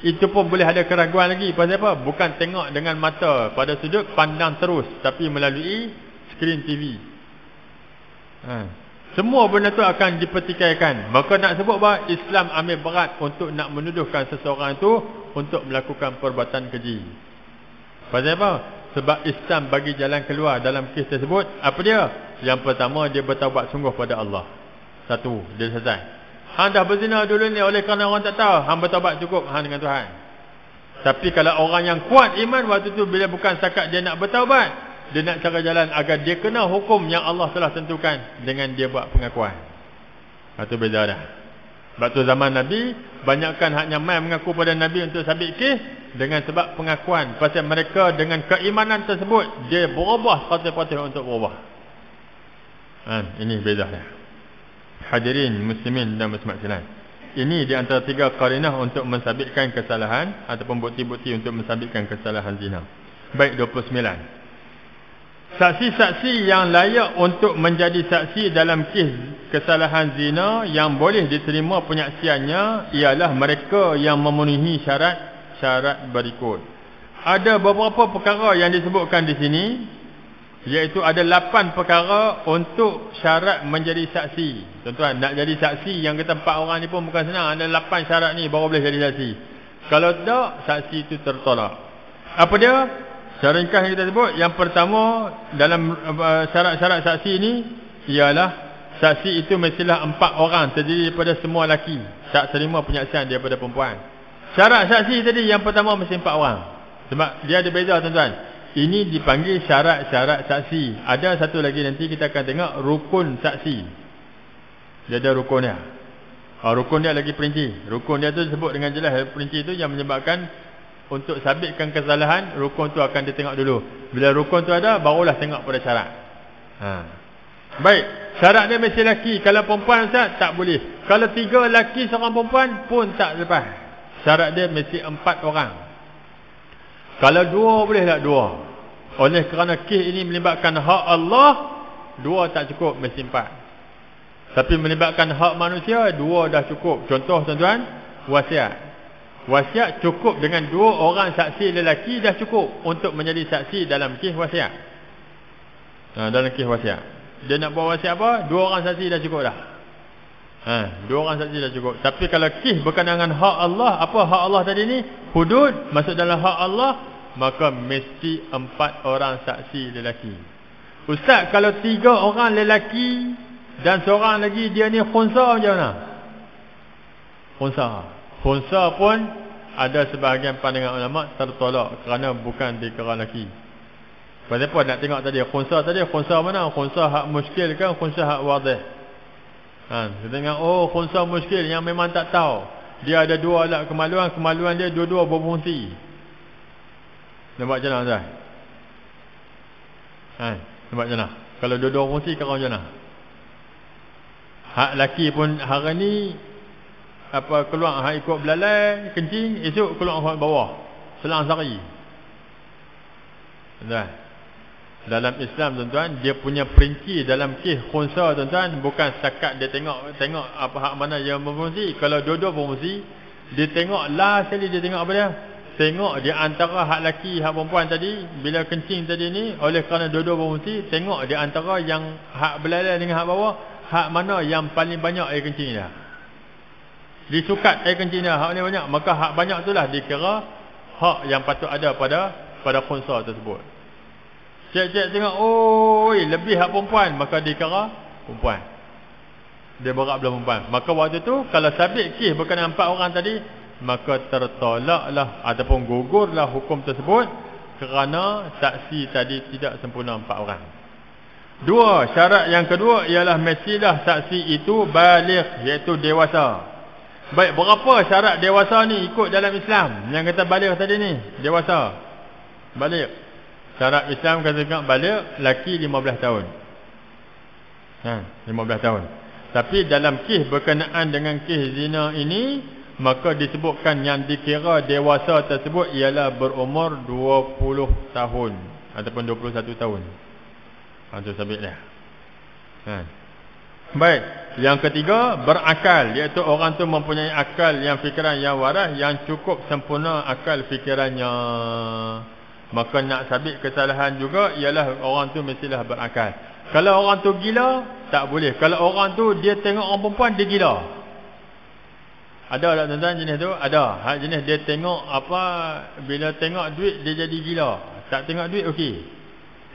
Itu pun boleh ada keraguan lagi. Pasal apa? Bukan tengok dengan mata pada sudut pandang terus, tapi melalui skrin TV. Semua benda tu akan dipertikaikan. Maka nak sebut bahawa Islam ambil berat untuk nak menuduhkan seseorang itu untuk melakukan perbuatan keji. Pasal apa? Sebab Islam bagi jalan keluar dalam kes tersebut. Apa dia? Yang pertama, dia bertaubat sungguh pada Allah. Satu, dia selesai. Hang dah berzina dulu ni oleh kerana orang tak tahu, hang bertaubat cukup hang dengan Tuhan. Tapi kalau orang yang kuat iman, waktu tu bila bukan setakat dia nak bertaubat, dia nak cari jalan agar dia kena hukum yang Allah telah tentukan dengan dia buat pengakuan. Itu beza dah. Sebab tu zaman Nabi, banyakkan hak nyamai mengaku pada Nabi untuk sabit kes dengan sebab pengakuan. Pasal mereka dengan keimanan tersebut, dia berubah 100% untuk berubah. Ini beza dah. Hadirin muslimin dan muslimat sekalian. Ini di antara 3 qarinah untuk mensabitkan kesalahan ataupun bukti-bukti untuk mensabitkan kesalahan zina. Baik, 29. Saksi-saksi yang layak untuk menjadi saksi dalam kes kesalahan zina yang boleh diterima penyaksiannya ialah mereka yang memenuhi syarat berikut. Ada beberapa perkara yang disebutkan di sini, iaitu ada 8 perkara untuk syarat menjadi saksi. Tuan-tuan, nak jadi saksi yang kata 4 orang ni pun bukan senang. Ada 8 syarat ni baru boleh jadi saksi. Kalau tidak, saksi itu tertolak. Apa dia? Secara ringkas yang kita sebut, yang pertama dalam syarat-syarat saksi ini ialah saksi itu mestilah 4 orang terdiri daripada semua lelaki, tak terima penyaksian daripada perempuan. Syarat saksi tadi yang pertama mesti 4 orang. Sebab dia ada beza, tuan-tuan. Ini dipanggil syarat-syarat saksi. Ada satu lagi nanti kita akan tengok rukun saksi. Dia ada rukun dia. Rukun dia lagi perinci. Rukun dia tu disebut dengan jelas perinci tu yang menyebabkan untuk sabitkan kesalahan, rukun tu akan ditengok dulu. Bila rukun tu ada, barulah tengok pada syarat. Baik, syarat dia mesti lelaki. Kalau perempuan, Ustaz, tak boleh. Kalau 3 lelaki seorang perempuan pun tak lepas. Syarat dia mesti 4 orang. Kalau 2 boleh tak 2. Oleh kerana kes ini melibatkan hak Allah, 2 tak cukup, mesti 4. Tapi melibatkan hak manusia, 2 dah cukup. Contoh, tuan-tuan, wasiat. Wasiat cukup dengan 2 orang saksi lelaki dah cukup untuk menjadi saksi dalam kes wasiat. Dalam kes wasiat, dia nak buat wasiat apa? 2 orang saksi dah cukup dah. 2 orang saksi dah cukup. Tapi kalau kes berkenaan dengan hak Allah, apa hak Allah tadi ni? Hudud, masuk dalam hak Allah, maka mesti 4 orang saksi lelaki. Ustaz, kalau 3 orang lelaki dan seorang lagi dia ni khunsa, macam mana? Khunsa pun ada sebahagian pandangan ulama tertolak kerana bukan dikira lelaki. Pasal apa nak tengok tadi? Khunsa mana? Khunsa hak muskil ke? Khunsa hak wadih? Kita tengok, khunsa muskil yang memang tak tahu. Dia ada 2 alat kemaluan dia dua-dua berfungsi. Nampak macam mana, Tuan? Nampak macam mana? Kalau dua-dua fungsi, kau macam mana? Hak laki pun hari ni keluar hak ikut belalai, kencing, esok keluar hak bawah. Selang sehari. Tuan. Dalam Islam, tuan-tuan, dia punya perinci dalam kes khunsa, tuan-tuan, bukan setakat dia tengok apa hak mana yang berfungsi. Kalau dua-dua berfungsi, dia tengok last sekali, dia tengok apa dia? Tengok di antara hak laki, hak perempuan tadi, bila kencing tadi ni, oleh kerana dua-dua berfungsi, tengok di antara yang hak belalai dengan hak bawah, hak mana yang paling banyak air kencing dia. Disukat air kencing dia, hak ni banyak, maka hak banyak itulah dikira hak yang patut ada pada khunsa tersebut. Cek-cek tengok, lebih hak perempuan, maka dikira perempuan. Dia berat belah perempuan. Maka waktu tu, kalau sabit kes berkenaan 4 orang tadi, maka tertolaklah ataupun gugurlah hukum tersebut kerana saksi tadi tidak sempurna 4 orang. 2, syarat yang kedua ialah mestilah saksi itu baligh, iaitu dewasa. Baik, berapa syarat dewasa ni ikut dalam Islam? Yang kata baligh tadi ni, dewasa. Baligh. Syarat Islam kata baligh, laki 15 tahun. 15 tahun. Tapi dalam kes berkenaan dengan kes zina ini, maka disebutkan yang dikira dewasa tersebut ialah berumur 20 tahun ataupun 21 tahun. Itu sabit dia. Baik, yang ketiga, berakal, iaitu orang tu mempunyai akal yang fikiran yang waras, yang cukup sempurna akal fikirannya. Maka nak sabit kesalahan juga ialah orang tu mestilah berakal. Kalau orang tu gila, tak boleh. Kalau orang tu dia tengok orang perempuan, dia gila. Ada tak, tuan-tuan, jenis tu? Ada. Jenis dia tengok bila tengok duit dia jadi gila. Tak tengok duit, okey.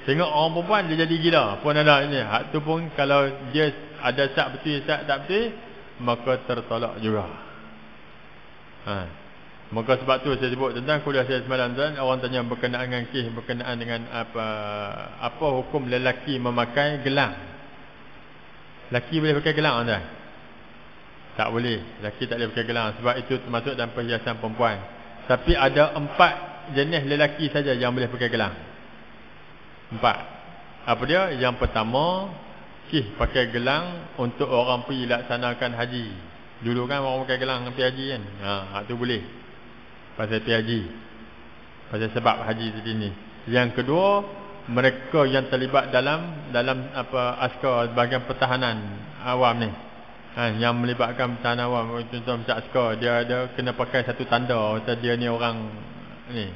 Tengok orang perempuan dia jadi gila pun ada ini. Hak tu pun kalau dia ada syak betul, syak tak betul, maka tertolak juga. Maka sebab tu saya sebut tentang kuliah saya semalam, tuan, orang tanya berkenaan dengan kes, berkenaan dengan apa hukum lelaki memakai gelang. Lelaki boleh pakai gelang, tuan? Tak boleh. Lelaki tak boleh pakai gelang sebab itu termasuk dalam perhiasan perempuan. Tapi ada 4 jenis lelaki saja yang boleh pakai gelang. 4. Apa dia? Yang pertama, pakai gelang untuk orang pergi laksanakan haji. Dulu kan orang pakai gelang pergi haji kan. Hak tu boleh. Pasal pergi haji, pasal sebab haji tadi ni. Yang kedua, mereka yang terlibat dalam askar bahagian pertahanan awam ni. Yang melibatkan bertahan awam, contoh macam askar, dia ada kena pakai satu tanda kata dia ni orang ni.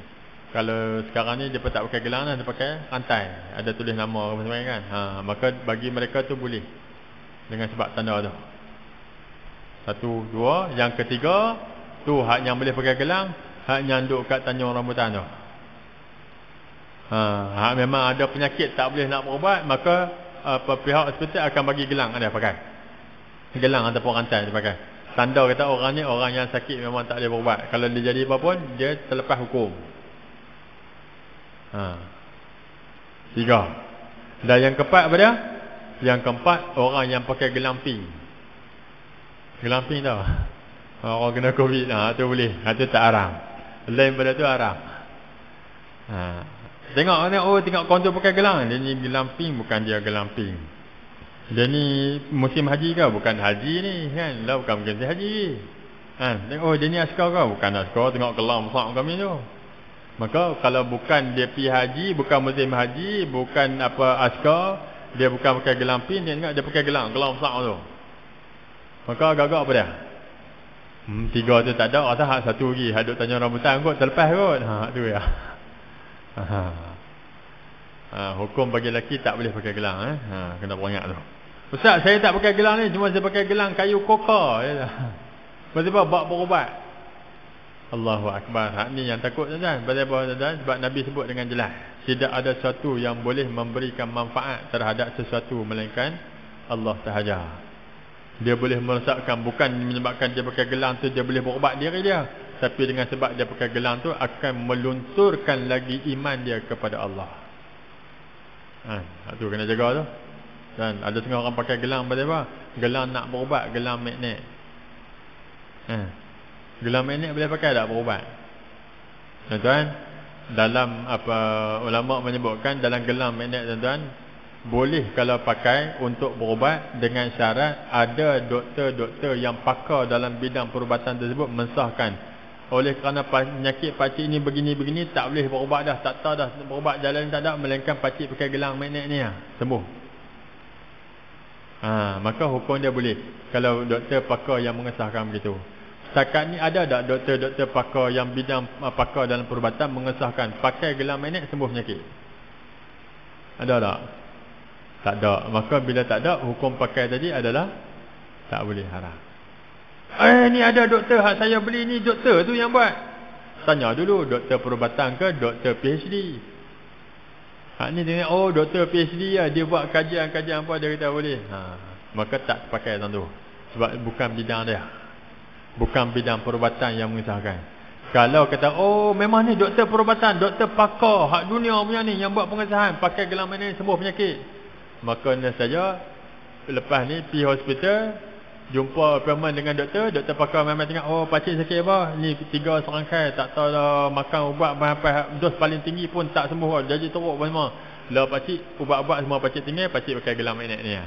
Kalau sekarang ni dia tak pakai gelang dah, dia pakai rantai, ada tulis nama apa semua kan. Maka bagi mereka tu boleh dengan sebab tanda tu. Satu, dua. Yang ketiga tu hak yang boleh pakai gelang, hak yang duduk kat tanjung rambutan tu. Hak memang ada penyakit tak boleh nak berubat, maka pihak hospital akan bagi gelang ada pakai. Gelang ataupun rantai dia pakai. Tanda kata orang ni orang yang sakit memang tak boleh berubat. Kalau dia jadi apa pun, dia terlepas hukum. 3. Dan yang keempat apa dia? Yang keempat, orang yang pakai gelang pink. Gelang pink tau. Orang kena COVID, tu boleh. Tu tak haram. Lain pada tu haram. Tengok ni, tengok kawan tu pakai gelang. Dia ni gelang pink, bukan dia gelang pink. Dia ni musim haji ke? Bukan haji ni kan. Lah bukan musim haji. Tengok, dia ni askar ke? Bukan askar. Tengok gelang besar kami tu. Maka kalau bukan dia pergi haji, bukan musim haji, bukan apa askar, dia bukan pakai gelang pin, dia ingat dia pakai gelang besar tu. Maka agak-agak apa dia? 3 tu tak ada, rasa hak satu lagi. Hadut tanya rambutan kot, terlepas kot. Tu ya. Hukum bagi lelaki tak boleh pakai gelang. Kena peringat tu. Ustaz, saya tak pakai gelang ni, cuma saya pakai gelang kayu koka. Sebab bab berubat. Allahu Akbar. Hak ni yang takut tuan-tuan. Sebab Nabi sebut dengan jelas, tidak ada sesuatu yang boleh memberikan manfaat terhadap sesuatu melainkan Allah sahaja. Dia boleh merosakkan, bukan menyebabkan dia pakai gelang tu dia boleh berubat diri dia, tapi dengan sebab dia pakai gelang tu akan melunturkan lagi iman dia kepada Allah. Tu kena jaga tu. Dan ada setengah orang pakai gelang pada apa? Gelang nak berubat, gelang magnet. Gelang magnet boleh pakai tak berubat? Tuan-tuan, dalam apa ulama menyebutkan dalam gelang magnet tuan-tuan, boleh kalau pakai untuk berubat dengan syarat ada doktor-doktor yang pakar dalam bidang perubatan tersebut mensahkan. Oleh kerana penyakit pakcik ni begini-begini, tak boleh berubat dah, tak tahu dah berubat jalan tak ada, melainkan pakcik pakai gelang magnet ni sembuh. Maka hukum dia boleh kalau doktor pakar yang mengesahkan begitu. Setakat ni ada tak doktor-doktor pakar yang bidang pakar dalam perubatan mengesahkan pakai gelang magnet sembuh penyakit? Ada tak? Tak ada. Maka bila tak ada, hukum pakai tadi adalah tak boleh, haram. Ni ada doktor hak saya beli ni, doktor tu yang buat. Tanya dulu, doktor perubatan ke doktor PhD? Hak ni tengok, doktor PhD lah, dia buat kajian-kajian apa, dia kata boleh. Maka tak pakai tuan tu. Sebab bukan bidang dia. Bukan bidang perubatan yang mengesahkan. Kalau kata, memang ni doktor perubatan, doktor pakar hak dunia punya ni yang buat pengesahan, pakai gelang magnet sembuh penyakit, maka ni saja lepas ni pergi hospital, jumpa appointment dengan doktor pakar memang tengok, pakcik sakit apa? Ni 3 serangkai, tak tahu dah makan ubat sampai dos paling tinggi pun tak sembuh, jadi teruk apa semua. Lah pakcik, ubat-ubat semua pakcik tinggal, pakcik pakai gelang magnet ni.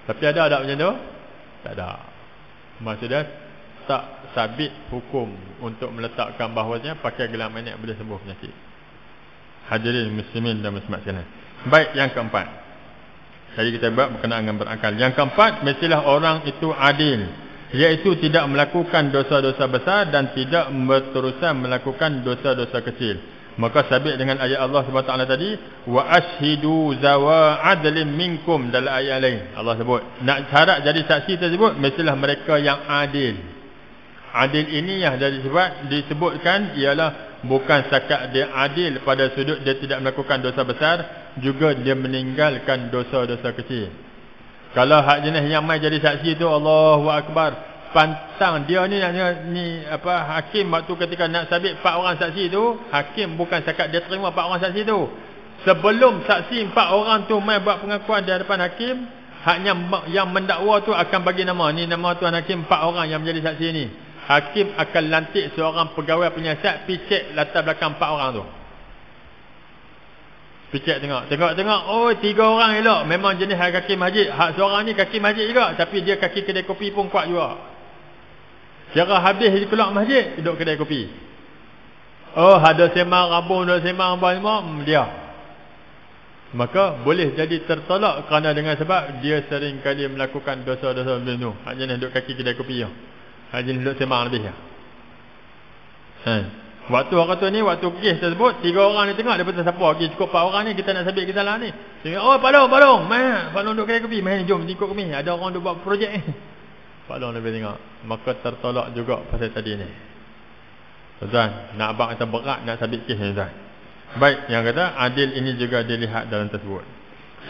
Tapi ada tak macam tu? Tak ada. Maksudnya tak sabit hukum untuk meletakkan bahawasanya pakai gelang magnet boleh sembuh penyakit. Hadirin muslimin dan muslimat sekalian. Baik, yang keempat. Tadi kita buat berkenaan dengan berakal. Yang keempat, mestilah orang itu adil, iaitu tidak melakukan dosa-dosa besar dan tidak berterusan melakukan dosa-dosa kecil. Maka sabit dengan ayat Allah SWT tadi, wa ashhidu zawa adlin minkum, dalam ayat lain Allah sebut nak syarat jadi saksi tersebut mestilah mereka yang adil. Adil ini yang dari sebab disebutkan ialah bukan setakat dia adil pada sudut dia tidak melakukan dosa besar, juga dia meninggalkan dosa-dosa kecil. Kalau hak jenis yang mai jadi saksi tu, Allahu Akbar, pantang dia ni hakim waktu ketika nak sabit 4 orang saksi tu, hakim bukan setakat dia terima 4 orang saksi tu. Sebelum saksi 4 orang tu mai buat pengakuan di hadapan hakim, haknya yang mendakwa tu akan bagi nama, ni nama tuan hakim 4 orang yang menjadi saksi ni. Hakim akan lantik seorang pegawai penyiasat pi cek latar belakang 4 orang tu. Pi cek tengok, 3 orang elok, memang jenis kaki masjid. Hak seorang ni kaki masjid juga, tapi dia kaki kedai kopi pun kuat juga. Kira habis dia keluar masjid, duduk kedai kopi. Ada semang rabung, ada semang apa semua, dia. maka boleh jadi tertolak kerana dengan sebab dia sering kali melakukan dosa-dosa macam tu. Hak jenis duduk kaki kedai kopi ya. Hak jenis duduk sembang lebih ya. Waktu orang tu ni, waktu kes tersebut, 3 orang ni tengok daripada siapa. Okey, cukup 4 orang ni kita nak sabit kesalahan ni. Tengok, oh Pak Long, mai, Pak Long duduk kedai kopi, mai jom ikut kami. Ada orang duk buat projek ni. Pak Long lebih tengok, maka tertolak juga pasal tadi ni. Tuan, nak abang kata berat nak sabit kes ni tuan. Baik, yang kata adil ini juga dilihat dalam tersebut.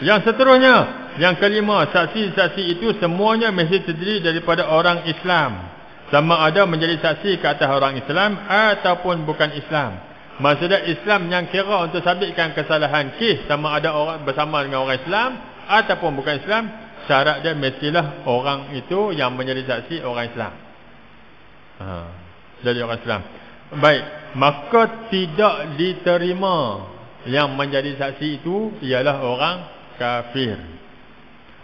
Yang seterusnya, yang kelima, saksi-saksi itu semuanya mesti terdiri daripada orang Islam. Sama ada menjadi saksi ke atas orang Islam ataupun bukan Islam. Maksudnya Islam yang kira untuk sabitkan kesalahan kes sama ada orang bersama dengan orang Islam ataupun bukan Islam, syarat dia mestilah orang itu yang menjadi saksi orang Islam. Jadi orang Islam. Baik, maka tidak diterima yang menjadi saksi itu ialah orang kafir.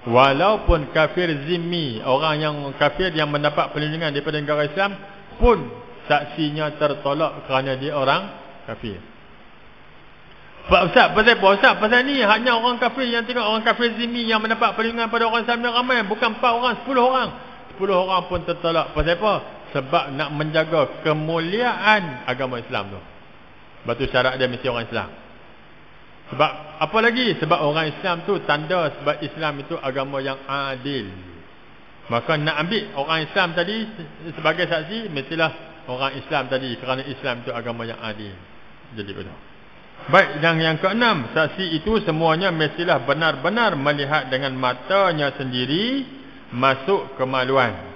Walaupun kafir zimmi, orang yang kafir yang mendapat perlindungan daripada negara Islam pun saksinya tertolak kerana dia orang kafir. Pak Ustaz, pasal apa Ustaz? Pasal ni hanya orang kafir yang tengok, orang kafir zimmi yang mendapat perlindungan pada orang Islam yang ramai, bukan 4 orang, 10 orang. 10 orang pun tertolak. Pasal apa? Sebab nak menjaga kemuliaan agama Islam tu. Batu syarat dia mesti orang Islam. Sebab apa lagi? Sebab orang Islam tu tanda sebab Islam itu agama yang adil. Maka nak ambil orang Islam tadi sebagai saksi, mestilah orang Islam tadi, kerana Islam itu agama yang adil. Jadi betul. Baik, yang keenam, saksi itu semuanya mestilah benar-benar melihat dengan matanya sendiri masuk kemaluan.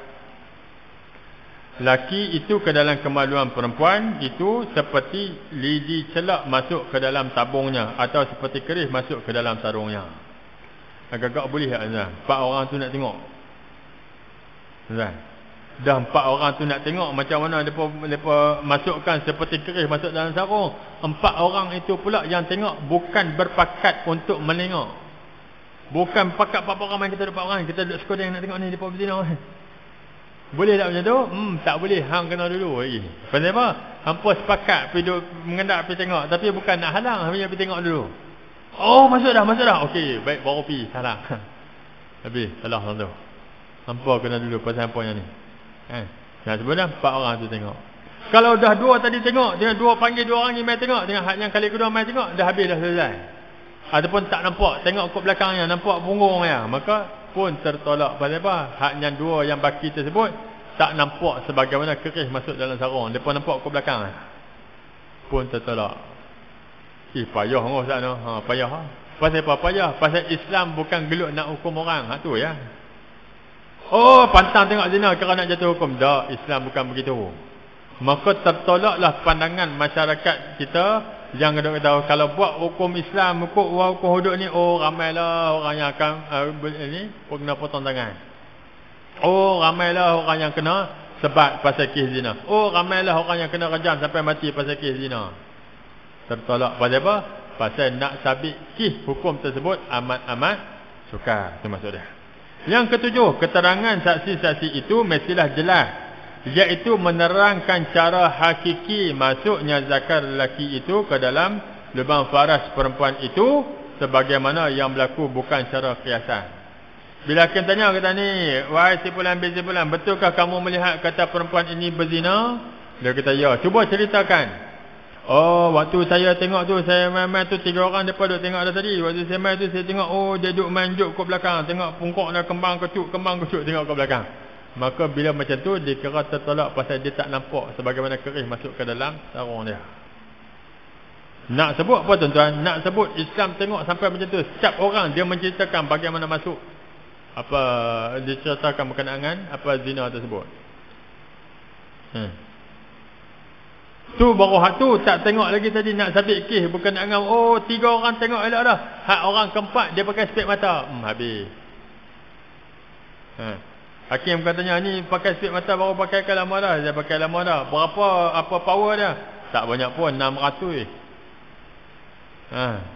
Laki itu ke dalam kemaluan perempuan itu seperti lidi celak masuk ke dalam tabungnya, atau seperti keris masuk ke dalam sarungnya. Agak-agak boleh tak Azan? 4 orang tu nak tengok Azan? Dah 4 orang tu nak tengok macam mana mereka masukkan seperti keris masuk dalam sarung. 4 orang itu pula yang tengok bukan berpakat untuk menengok. Bukan pakat 4 orang main kita 4 orang, kita duduk sekolah yang nak tengok ni mereka berzina. Boleh tak macam tu? Tak boleh. Hang kena dulu lagi. Pasal apa? Hampa sepakat pergi duduk mengendap pergi tengok, tapi bukan nak halang, hanya pergi tengok dulu. Oh, masuk dah. Okey, baik, baru pergi. Salah. Habis, salah tu. Hampa kena dulu pasal hampa yang ni. Nah, sebenarnya 4 orang tu tengok. Kalau dah 2 tadi tengok, dengan 2 panggil 2 orang ni mai tengok, dengan yang kali kedua mai tengok, dah habis dah selesai. Ataupun tak nampak, tengok kot belakangnya, nampak punggung ya, maka pun tertolak. Pasal apa? Haknya 2 yang baki tersebut tak nampak sebagaimana keris masuk dalam sarung, depa nampak kot belakang pun tertolak. Payah ngah Ustaz tu. Payah. Pasal apa payah? Pasal Islam bukan gelut nak hukum orang. Tu ya. Oh, pantang tengok zina kerana nak jatuh hukum. Tak, Islam bukan begitu. Maka tertolaklah pandangan masyarakat kita yang kata kalau buat hukum Islam, hukum hudud ni, oh ramailah orang yang akan ni kena potong tangan. Oh ramailah orang yang kena sebat pasal kes zina. Oh ramailah orang yang kena rajam sampai mati pasal kes zina. Tertolak pasal apa? Pasal nak sabit kes hukum tersebut amat-amat sukar. Itu maksud dia. Yang ketujuh, keterangan saksi-saksi itu mestilah jelas, iaitu menerangkan cara hakiki masuknya zakar lelaki itu ke dalam lubang faras perempuan itu, sebagaimana yang berlaku bukan secara kiasan. Bila hakim tanya kata ni, wahai si fulan bin si fulan, betulkah kamu melihat kata perempuan ini berzina? Dia kata ya. Cuba ceritakan. Oh, waktu saya tengok tu, saya main-main tu 3 orang depa duk tengok dah tadi. Waktu saya main tu saya tengok, oh dia duk main juk kat belakang, tengok pungkok dia kembang kecut tengok kat belakang. Maka bila macam tu dikira tertolak pasal dia tak nampak sebagaimana keris masuk ke dalam sarung dia. Nak sebut apa tuan-tuan? Nak sebut Islam tengok sampai macam tu. Setiap orang dia menceritakan bagaimana masuk, apa diceritakan berkenaan apa zina tersebut. Tu baru hak tu tak tengok lagi tadi nak sabit kes, bukan nak ngam. Oh 3 orang tengok elok dah. Hak orang keempat dia pakai spek mata. Habis. Hakim katanya ni pakai spek mata baru pakai ke lama dah. Dia pakai lama dah. Berapa apa power dia? Tak banyak pun, 600.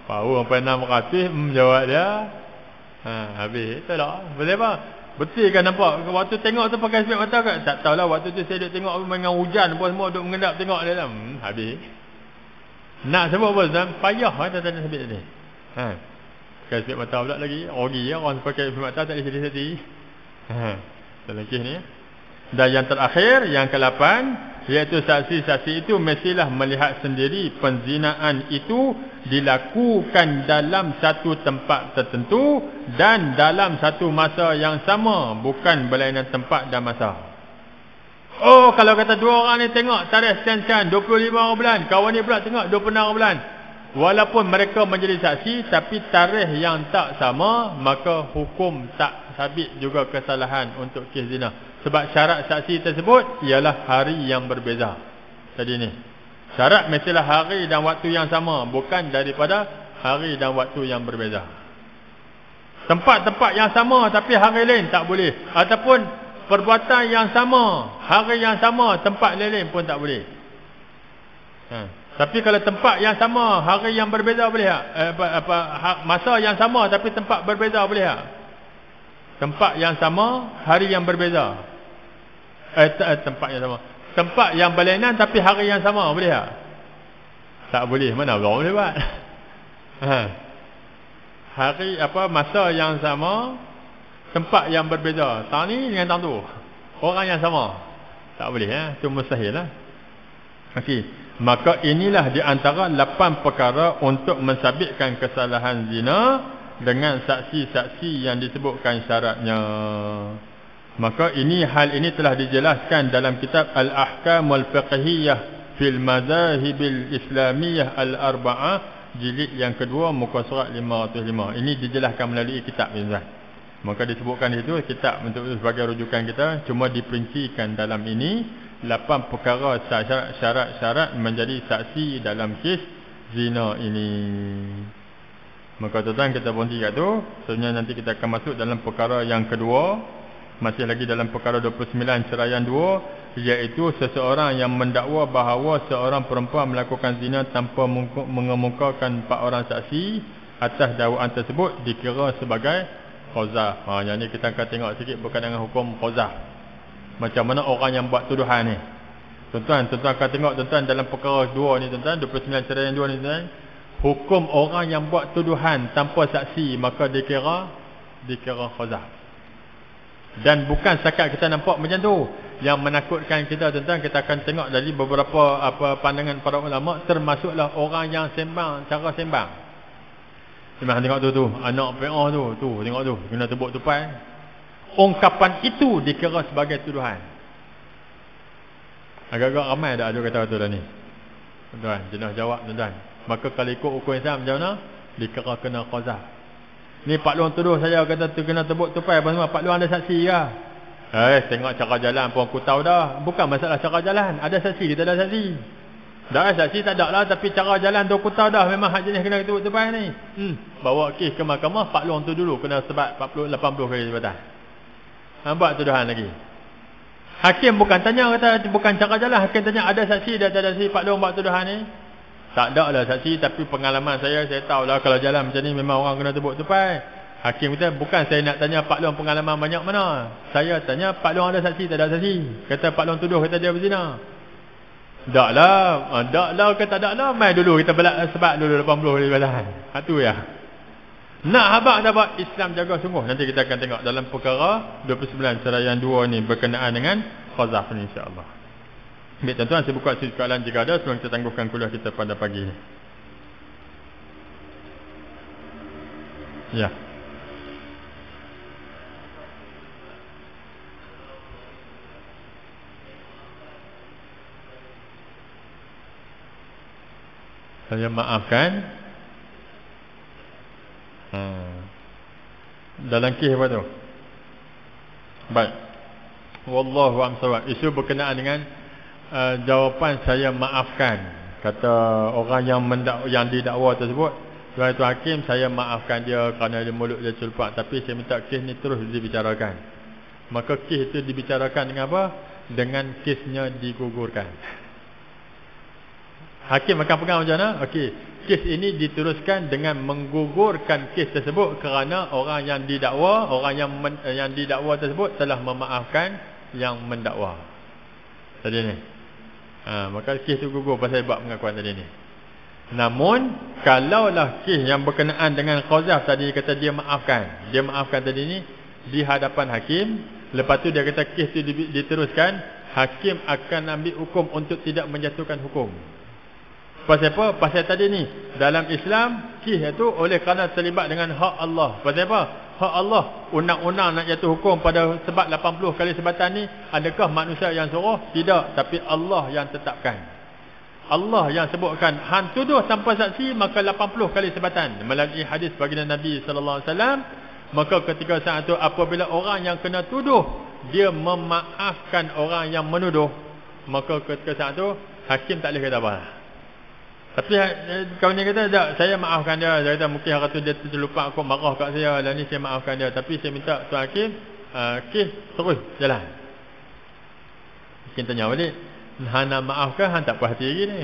Power sampai 600 jawab dia. Habis. Itulah. Boleh apa? Betul kan nampak? Waktu tengok tu pakai spek mata kan? Tak tahulah waktu tu saya duduk tengok dengan hujan pun semua duduk mengendap tengok dia dalam. Habis. Nak sebut apa Ustaz? Payah kata tadi sebut tadi. pakai spek mata pula lagi. Rugi ya orang pakai spek mata tak boleh sedih-sedih. Dalam kes ni. Dan yang terakhir, yang ke-8, iaitu saksi-saksi itu mestilah melihat sendiri penzinaan itu dilakukan dalam satu tempat tertentu dan dalam satu masa yang sama, bukan berlainan tempat dan masa. Oh, kalau kata dua orang ni tengok tarikh sekian-sekian 25 orang bulan, kawan ni pula tengok 26 orang bulan, walaupun mereka menjadi saksi tapi tarikh yang tak sama, maka hukum tak sabit juga kesalahan untuk kes zina. Sebab syarat saksi tersebut ialah hari yang berbeza. Tadi ni syarat mestilah hari dan waktu yang sama, bukan daripada hari dan waktu yang berbeza. Tempat-tempat yang sama tapi hari lain tak boleh. Ataupun perbuatan yang sama, hari yang sama, tempat lain pun tak boleh. Tapi kalau tempat yang sama, hari yang berbeza boleh tak? Masa yang sama tapi tempat berbeza boleh tak? Tempat yang sama, hari yang berbeza. Tempat yang sama, tempat yang berlainan tapi hari yang sama, boleh tak? Tak boleh. Mana orang boleh buat? Hari masa yang sama, tempat yang berbeza. Tang ni dengan tang tu, orang yang sama, tak boleh itu mustahil lah. Okey, maka inilah di antara 8 perkara untuk mensabitkan kesalahan zina dengan saksi-saksi yang disebutkan syaratnya. Maka hal ini telah dijelaskan dalam kitab Al-Ahkam Wal-Fiqhiyah fil Mazahibil Islamiyah Al-Arba'ah, jilid yang kedua, muka surat 505. Ini dijelaskan melalui kitab ini. Maka disebutkan itu kitab untuk sebagai rujukan kita, cuma diperincikan dalam ini 8 perkara syarat-syarat menjadi saksi dalam kes zina ini. Maka tuan-tuan kita berhenti kat tu. Sebenarnya nanti kita akan masuk dalam perkara yang kedua, masih lagi dalam perkara 29 ceraian 2, iaitu seseorang yang mendakwa bahawa seorang perempuan melakukan zina tanpa mengemukakan 4 orang saksi atas dakwaan tersebut dikira sebagai qazaf. Yang ni kita akan tengok sikit berkaitan dengan hukum qazaf. Macam mana orang yang buat tuduhan ni. Tuan-tuan akan tengok tuan-tuan dalam perkara 2 ni tuan-tuan, 29 ceraian 2 ni tuan-tuan. Hukum orang yang buat tuduhan tanpa saksi maka dikira qazaf. Dan bukan setakat kita nampak macam tu. Yang menakutkan kita tuan-tuan, kita akan tengok dari beberapa pandangan para ulama, termasuklah orang yang sembang cara sembang. Sembang tengok tu anak PA tu tengok tu kena tebuk tupai. Ungkapan itu dikira sebagai tuduhan. Agak-agak ramai dah ada kata tu dah ni. Tuan-tuan, jelas jawab tuan-tuan. Maka kalau ikut hukum Islam macam mana? Dikira kena qazaf. Ni Pak Long tuduh saya kata tu kena tebuk tupai apa semua. Pak Long ada saksi ke? Tengok cara jalan pun aku tahu dah. Bukan masalah cara jalan. Ada saksi, kita ada saksi. Dah saksi tak ada lah, tapi cara jalan tu aku tahu dah. Memang hak jenis kena tebuk tupai ni. Bawa kes ke mahkamah, Pak Long tu dulu kena sebat 80 kali sebatan. Buat tuduhan lagi. Hakim bukan tanya kata bukan cara jalan. Hakim tanya ada saksi, dia ada saksi Pak Long buat tuduhan ni. Tak ada lah saksi, tapi pengalaman saya tahu lah kalau jalan macam ni memang orang kena tebuk tupai. Hakim kata bukan saya nak tanya Pak Long pengalaman banyak mana. Saya tanya Pak Long ada saksi tak ada saksi. Kata Pak Long tuduh kata dia berzina. Tak lah kata tak lah. Mai dulu kita belak sebab dulu 80 kali balas. Tu ya. Nak habaq dapat Islam jaga sungguh. Nanti kita akan tengok dalam perkara 29 ceraian 2 ni berkenaan dengan qazaf ni insya-Allah. Baik tuan-tuan, saya buka soalan jika ada sebelum kita tangguhkan kuliah kita pada pagi ni. Ya. Saya maafkan. Dalam kes apa tu? Baik. Wallahu a'lam. Isu berkenaan dengan jawapan saya maafkan. Kata orang yang didakwa tersebut, tuan hakim saya maafkan dia kerana dia mulut dia celpak, tapi saya minta kes ni terus dibicarakan. Maka kes itu dibicarakan dengan apa? Dengan kesnya digugurkan. Hakim akan pegang macam mana? Okey, kes ini diteruskan dengan menggugurkan kes tersebut kerana orang yang didakwa, yang didakwa tersebut telah memaafkan yang mendakwa. Tadi ni. Maka kes tu gugur pasal bab pengakuan tadi ni. Namun kalaulah kes yang berkenaan dengan qazaf tadi, kata dia maafkan tadi ni di hadapan hakim, lepas tu dia kata kes tu diteruskan, hakim akan ambil hukum untuk tidak menjatuhkan hukum. Pasal apa? Pasal tadi ni dalam Islam kes itu oleh kerana terlibat dengan hak Allah. Pasal apa? Hak Allah, undang-undang nak jatuh hukum pada sebab 80 kali sebatan ni, adakah manusia yang suruh? Tidak, tapi Allah yang tetapkan. Allah yang sebutkan hang tuduh tanpa saksi maka 80 kali sebatan melalui hadis baginda Nabi sallallahu alaihi wasallam. Maka ketika saat itu apabila orang yang kena tuduh dia memaafkan orang yang menuduh, maka ketika saat itu hakim tak boleh kata apa. Tapi kawan ni kata tak, saya maafkan dia. Dia kata mungkin hari tu dia terlupa, aku marah kat saya, dan ni saya maafkan dia, tapi saya minta tuan hakim kes terus jalan. Mungkin tanya balik, hang nak maafkan, hang tak puas hati lagi ni.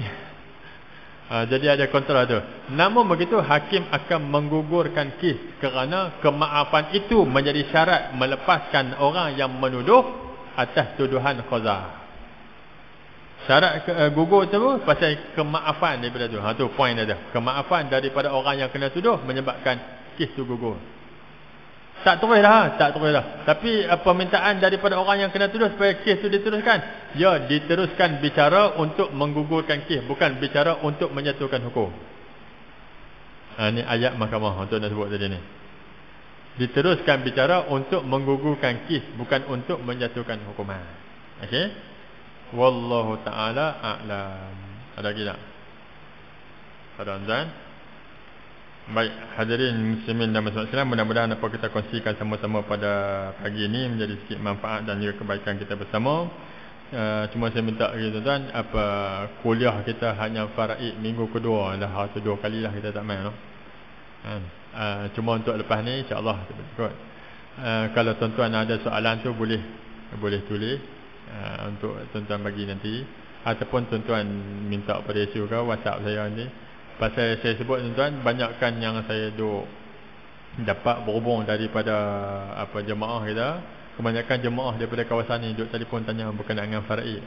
Jadi ada kontra tu. Namun begitu hakim akan menggugurkan kes kerana kemaafan itu menjadi syarat melepaskan orang yang menuduh atas tuduhan qazaf. Syarat gugur tu pasal kemaafan daripada tu. Tu point dia. Kemaafan daripada orang yang kena tuduh menyebabkan kes tu gugur. Tak terus dah. Tapi permintaan daripada orang yang kena tuduh supaya kes tu diteruskan. Ya, diteruskan bicara untuk menggugurkan kes, bukan bicara untuk menjatuhkan hukum. Ni ayat mahkamah untuk nak sebut tadi ni. Diteruskan bicara untuk menggugurkan kes, bukan untuk menjatuhkan hukuman. Okey? Wallahu ta'ala a'lam. Ada lagi tak? Ada Azan? Baik, hadirin muslimin dan muslimat, mudah-mudahan apa kita kongsikan sama-sama pada pagi ini menjadi sikit manfaat dan juga kebaikan kita bersama. Cuma saya minta tuan-tuan, apa kuliah kita hanya faraid minggu kedua dah, tu 2 kali lah kita tak main. Cuma untuk lepas ni insya-Allah kalau tuan-tuan ada soalan tu boleh tulis untuk tuan-tuan bagi nanti, ataupun tuan-tuan minta pada isu ke WhatsApp saya nanti. Pasal saya sebut tuan-tuan, banyakkan yang saya dapat berhubung daripada jemaah kita. Kebanyakan jemaah daripada kawasan ni duk telefon tanya berkenaan dengan faraid.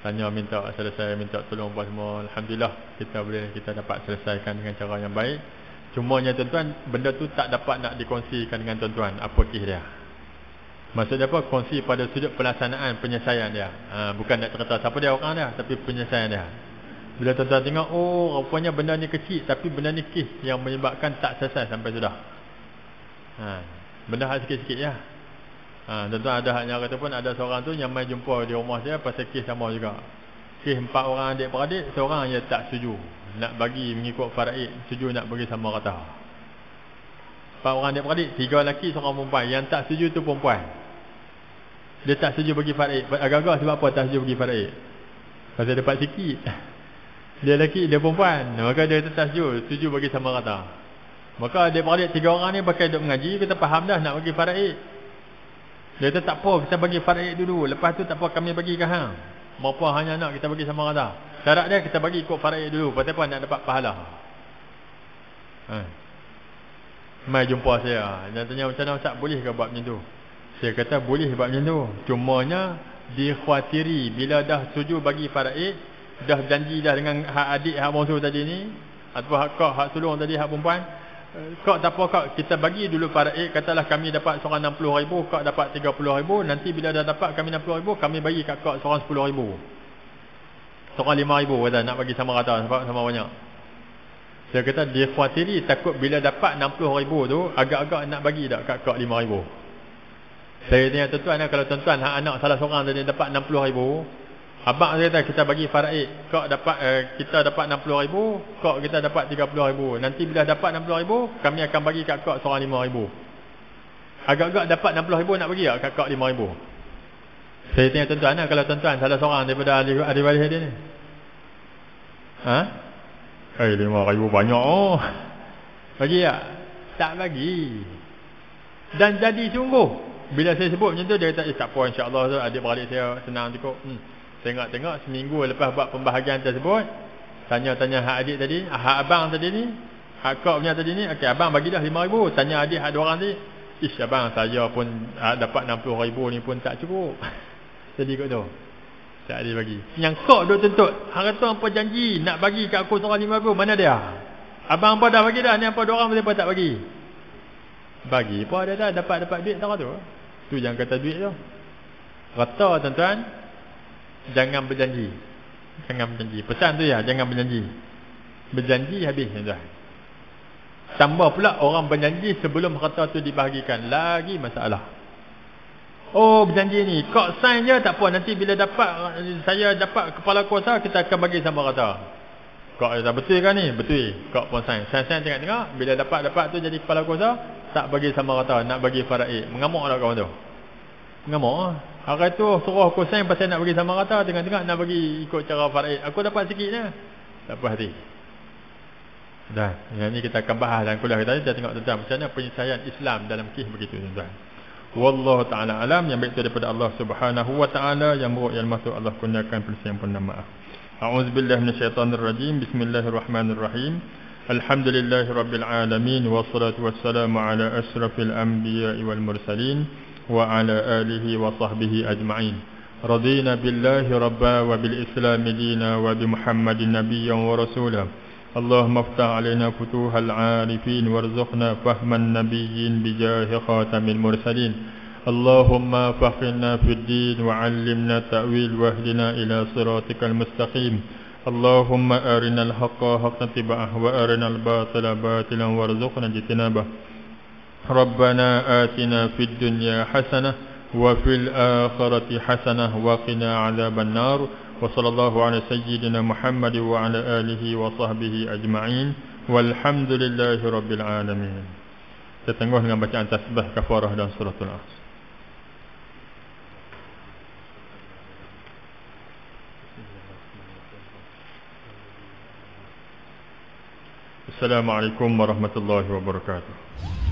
Tanya minta selesai, minta tolong buat semua. Alhamdulillah kita dapat selesaikan dengan cara yang baik. Cumanya tuan-tuan, benda tu tak dapat nak dikongsikan dengan tuan-tuan apa kes dia. Maksudnya apa? Kongsi pada sudut pelaksanaan penyelesaian dia. Bukan nak cerita siapa dia orang dia, tapi penyelesaian dia. Bila tuan-tuan tengok, oh rupanya benda ni kecil, tapi benda ni kes yang menyebabkan tak selesai sampai sudah. Benda hal sikit-sikit ya. Tuan-tuan ada haknya kata pun ada seorang tu yang mai jumpa di rumah saya pasal kes sama juga. Kes 4 orang adik-beradik, seorang yang tak setuju nak bagi mengikut faraid, setuju nak bagi sama rata. 4 orang adik-beradik, 3 lelaki, seorang perempuan. Yang tak setuju tu perempuan. Dia tak setuju bagi faraid. Agak-agak sebab apa tak setuju bagi faraid? Pasal dapat sikit. Dia lelaki, dia perempuan. Maka dia tak setuju bagi sama rata. Maka adik-beradik 3 orang ni pakai duk mengaji, kita faham dah nak bagi faraid. Dia kata tak apa, kita bagi faraid dulu, lepas tu tak apa kami bagi ke hang. Berapa hanya nak kita bagi sama rata. Syarat dia kita bagi ikut faraid dulu. Pasal apa? Nak dapat pahala. Mai jumpa saya, dia tanya macam mana Ustaz, boleh ke buat macam tu? Saya kata boleh buat macam tu. Cumanya dikhawatiri bila dah setuju bagi faraid, dah janji dah dengan hak adik, hak bongsu tadi ni, atau hak kak, hak sulung tadi, hak perempuan, kak tak apa kak, kita bagi dulu faraid. Katalah kami dapat seorang 60,000, kak dapat 30,000. Nanti bila dah dapat kami 60,000, kami bagi kat kak seorang 10,000, seorang 5,000. Kata nak bagi sama rata, sebab sama banyak. Saya kata dia khawatiri takut bila dapat 60,000 tu agak-agak nak bagi tak kat kak 5,000. Saya tanya tuan-tuan, kalau tuan-tuan anak salah seorang tadi dapat 60,000, abang saya kata kita bagi faraid, kak dapat kita dapat 60,000, kak kita dapat 30,000. Nanti bila dapat 60,000, kami akan bagi kat kak seorang 5,000. Agak-agak dapat 60,000 nak bagi tak kat kak 5,000. Saya tanya tuan-tuan, kalau tuan-tuan salah seorang daripada ahli waris dia ni, 5,000 banyak oh. Bagi tak? Tak bagi. Dan jadi sungguh. Bila saya sebut macam tu, dia kata tak apa, insya-Allah tu adik-beradik saya senang cukup. Tengok seminggu lepas buat pembahagian tersebut, tanya-tanya hak adik tadi, hak abang tadi ni, hak kak punya tadi ni, okey abang bagi dah 5,000. Tanya adik hak 2 orang tadi, ish abang saya pun dapat 60,000 ni pun tak cukup. Jadi kot tu. Tak ada bagi. Yang kau duk tuntut, hang kata hampa janji nak bagi kat aku seorang 5,000, mana dia? Abang hampa dah bagi dah, ni hampa dua orang kenapa tak bagi? Bagi apa ada dah, dapat duit tak tu. Tu yang kata duit tu. Rata tuan-tuan, jangan berjanji. Jangan berjanji. Pesan tu ya, jangan berjanji. Berjanji habis tuan-tuan. Tambah pula orang berjanji sebelum harta tu dibahagikan, lagi masalah. Oh, berjanji ni, kau sign je tak apa, nanti bila dapat, saya dapat kepala kuasa, kita akan bagi sama rata. Kau dah betul kan ni? Betul. Kau pun sign tengok-tengok, bila dapat tu jadi kepala kuasa, tak bagi sama rata, nak bagi faraid. Mengamuk tak kawan tu? Mengamuk lah. Hari tu suruh aku sign pasal nak bagi sama rata, tengok-tengok nak bagi ikut cara faraid. Aku dapat sikit je. Tak puas hati. Dah, yang ni kita akan bahas dalam kuliah kita. Kita tengok tentang macam mana penyelesaian Islam dalam kes begitu tuan-tuan. Wallahu ta'ala alam. Yang baik itu daripada Allah subhanahu wa ta'ala. Yang buruk yang masuk Allah kurniakan persian pun maaf. A'udzubillahi minasyaitanirrajim. Bismillahirrahmanirrahim. Alhamdulillahi rabbil alamin. Wassalatu wassalamu ala ashrafil anbiya'i wal mursalin. Wa ala alihi wa sahbihi ajma'in. Radina billahi rabba wa bil islami dina wa bi muhammadin nabiyyan wa rasulah. اللهم افتح علينا فتوح العارفين وارزقنا فهم النبيين بجاه خاتم المرسلين. اللهم فقهنا في الدين وعلمنا التأويل واهدنا إلى صراطك المستقيم. اللهم أرنا الحق حقا اتباعه وأرنا الباطل باطلا وارزقنا اجتنابه. ربنا آتنا في الدنيا حسنة وفي الآخرة حسنة وقنا عذاب النار. وصلى الله على سيدنا محمد وعلى آله وصحبه أجمعين والحمد لله رب العالمين. Kita tengok dengan bacaan tasbih kafarah dan suratul As. Assalamualaikum warahmatullahi wabarakatuh.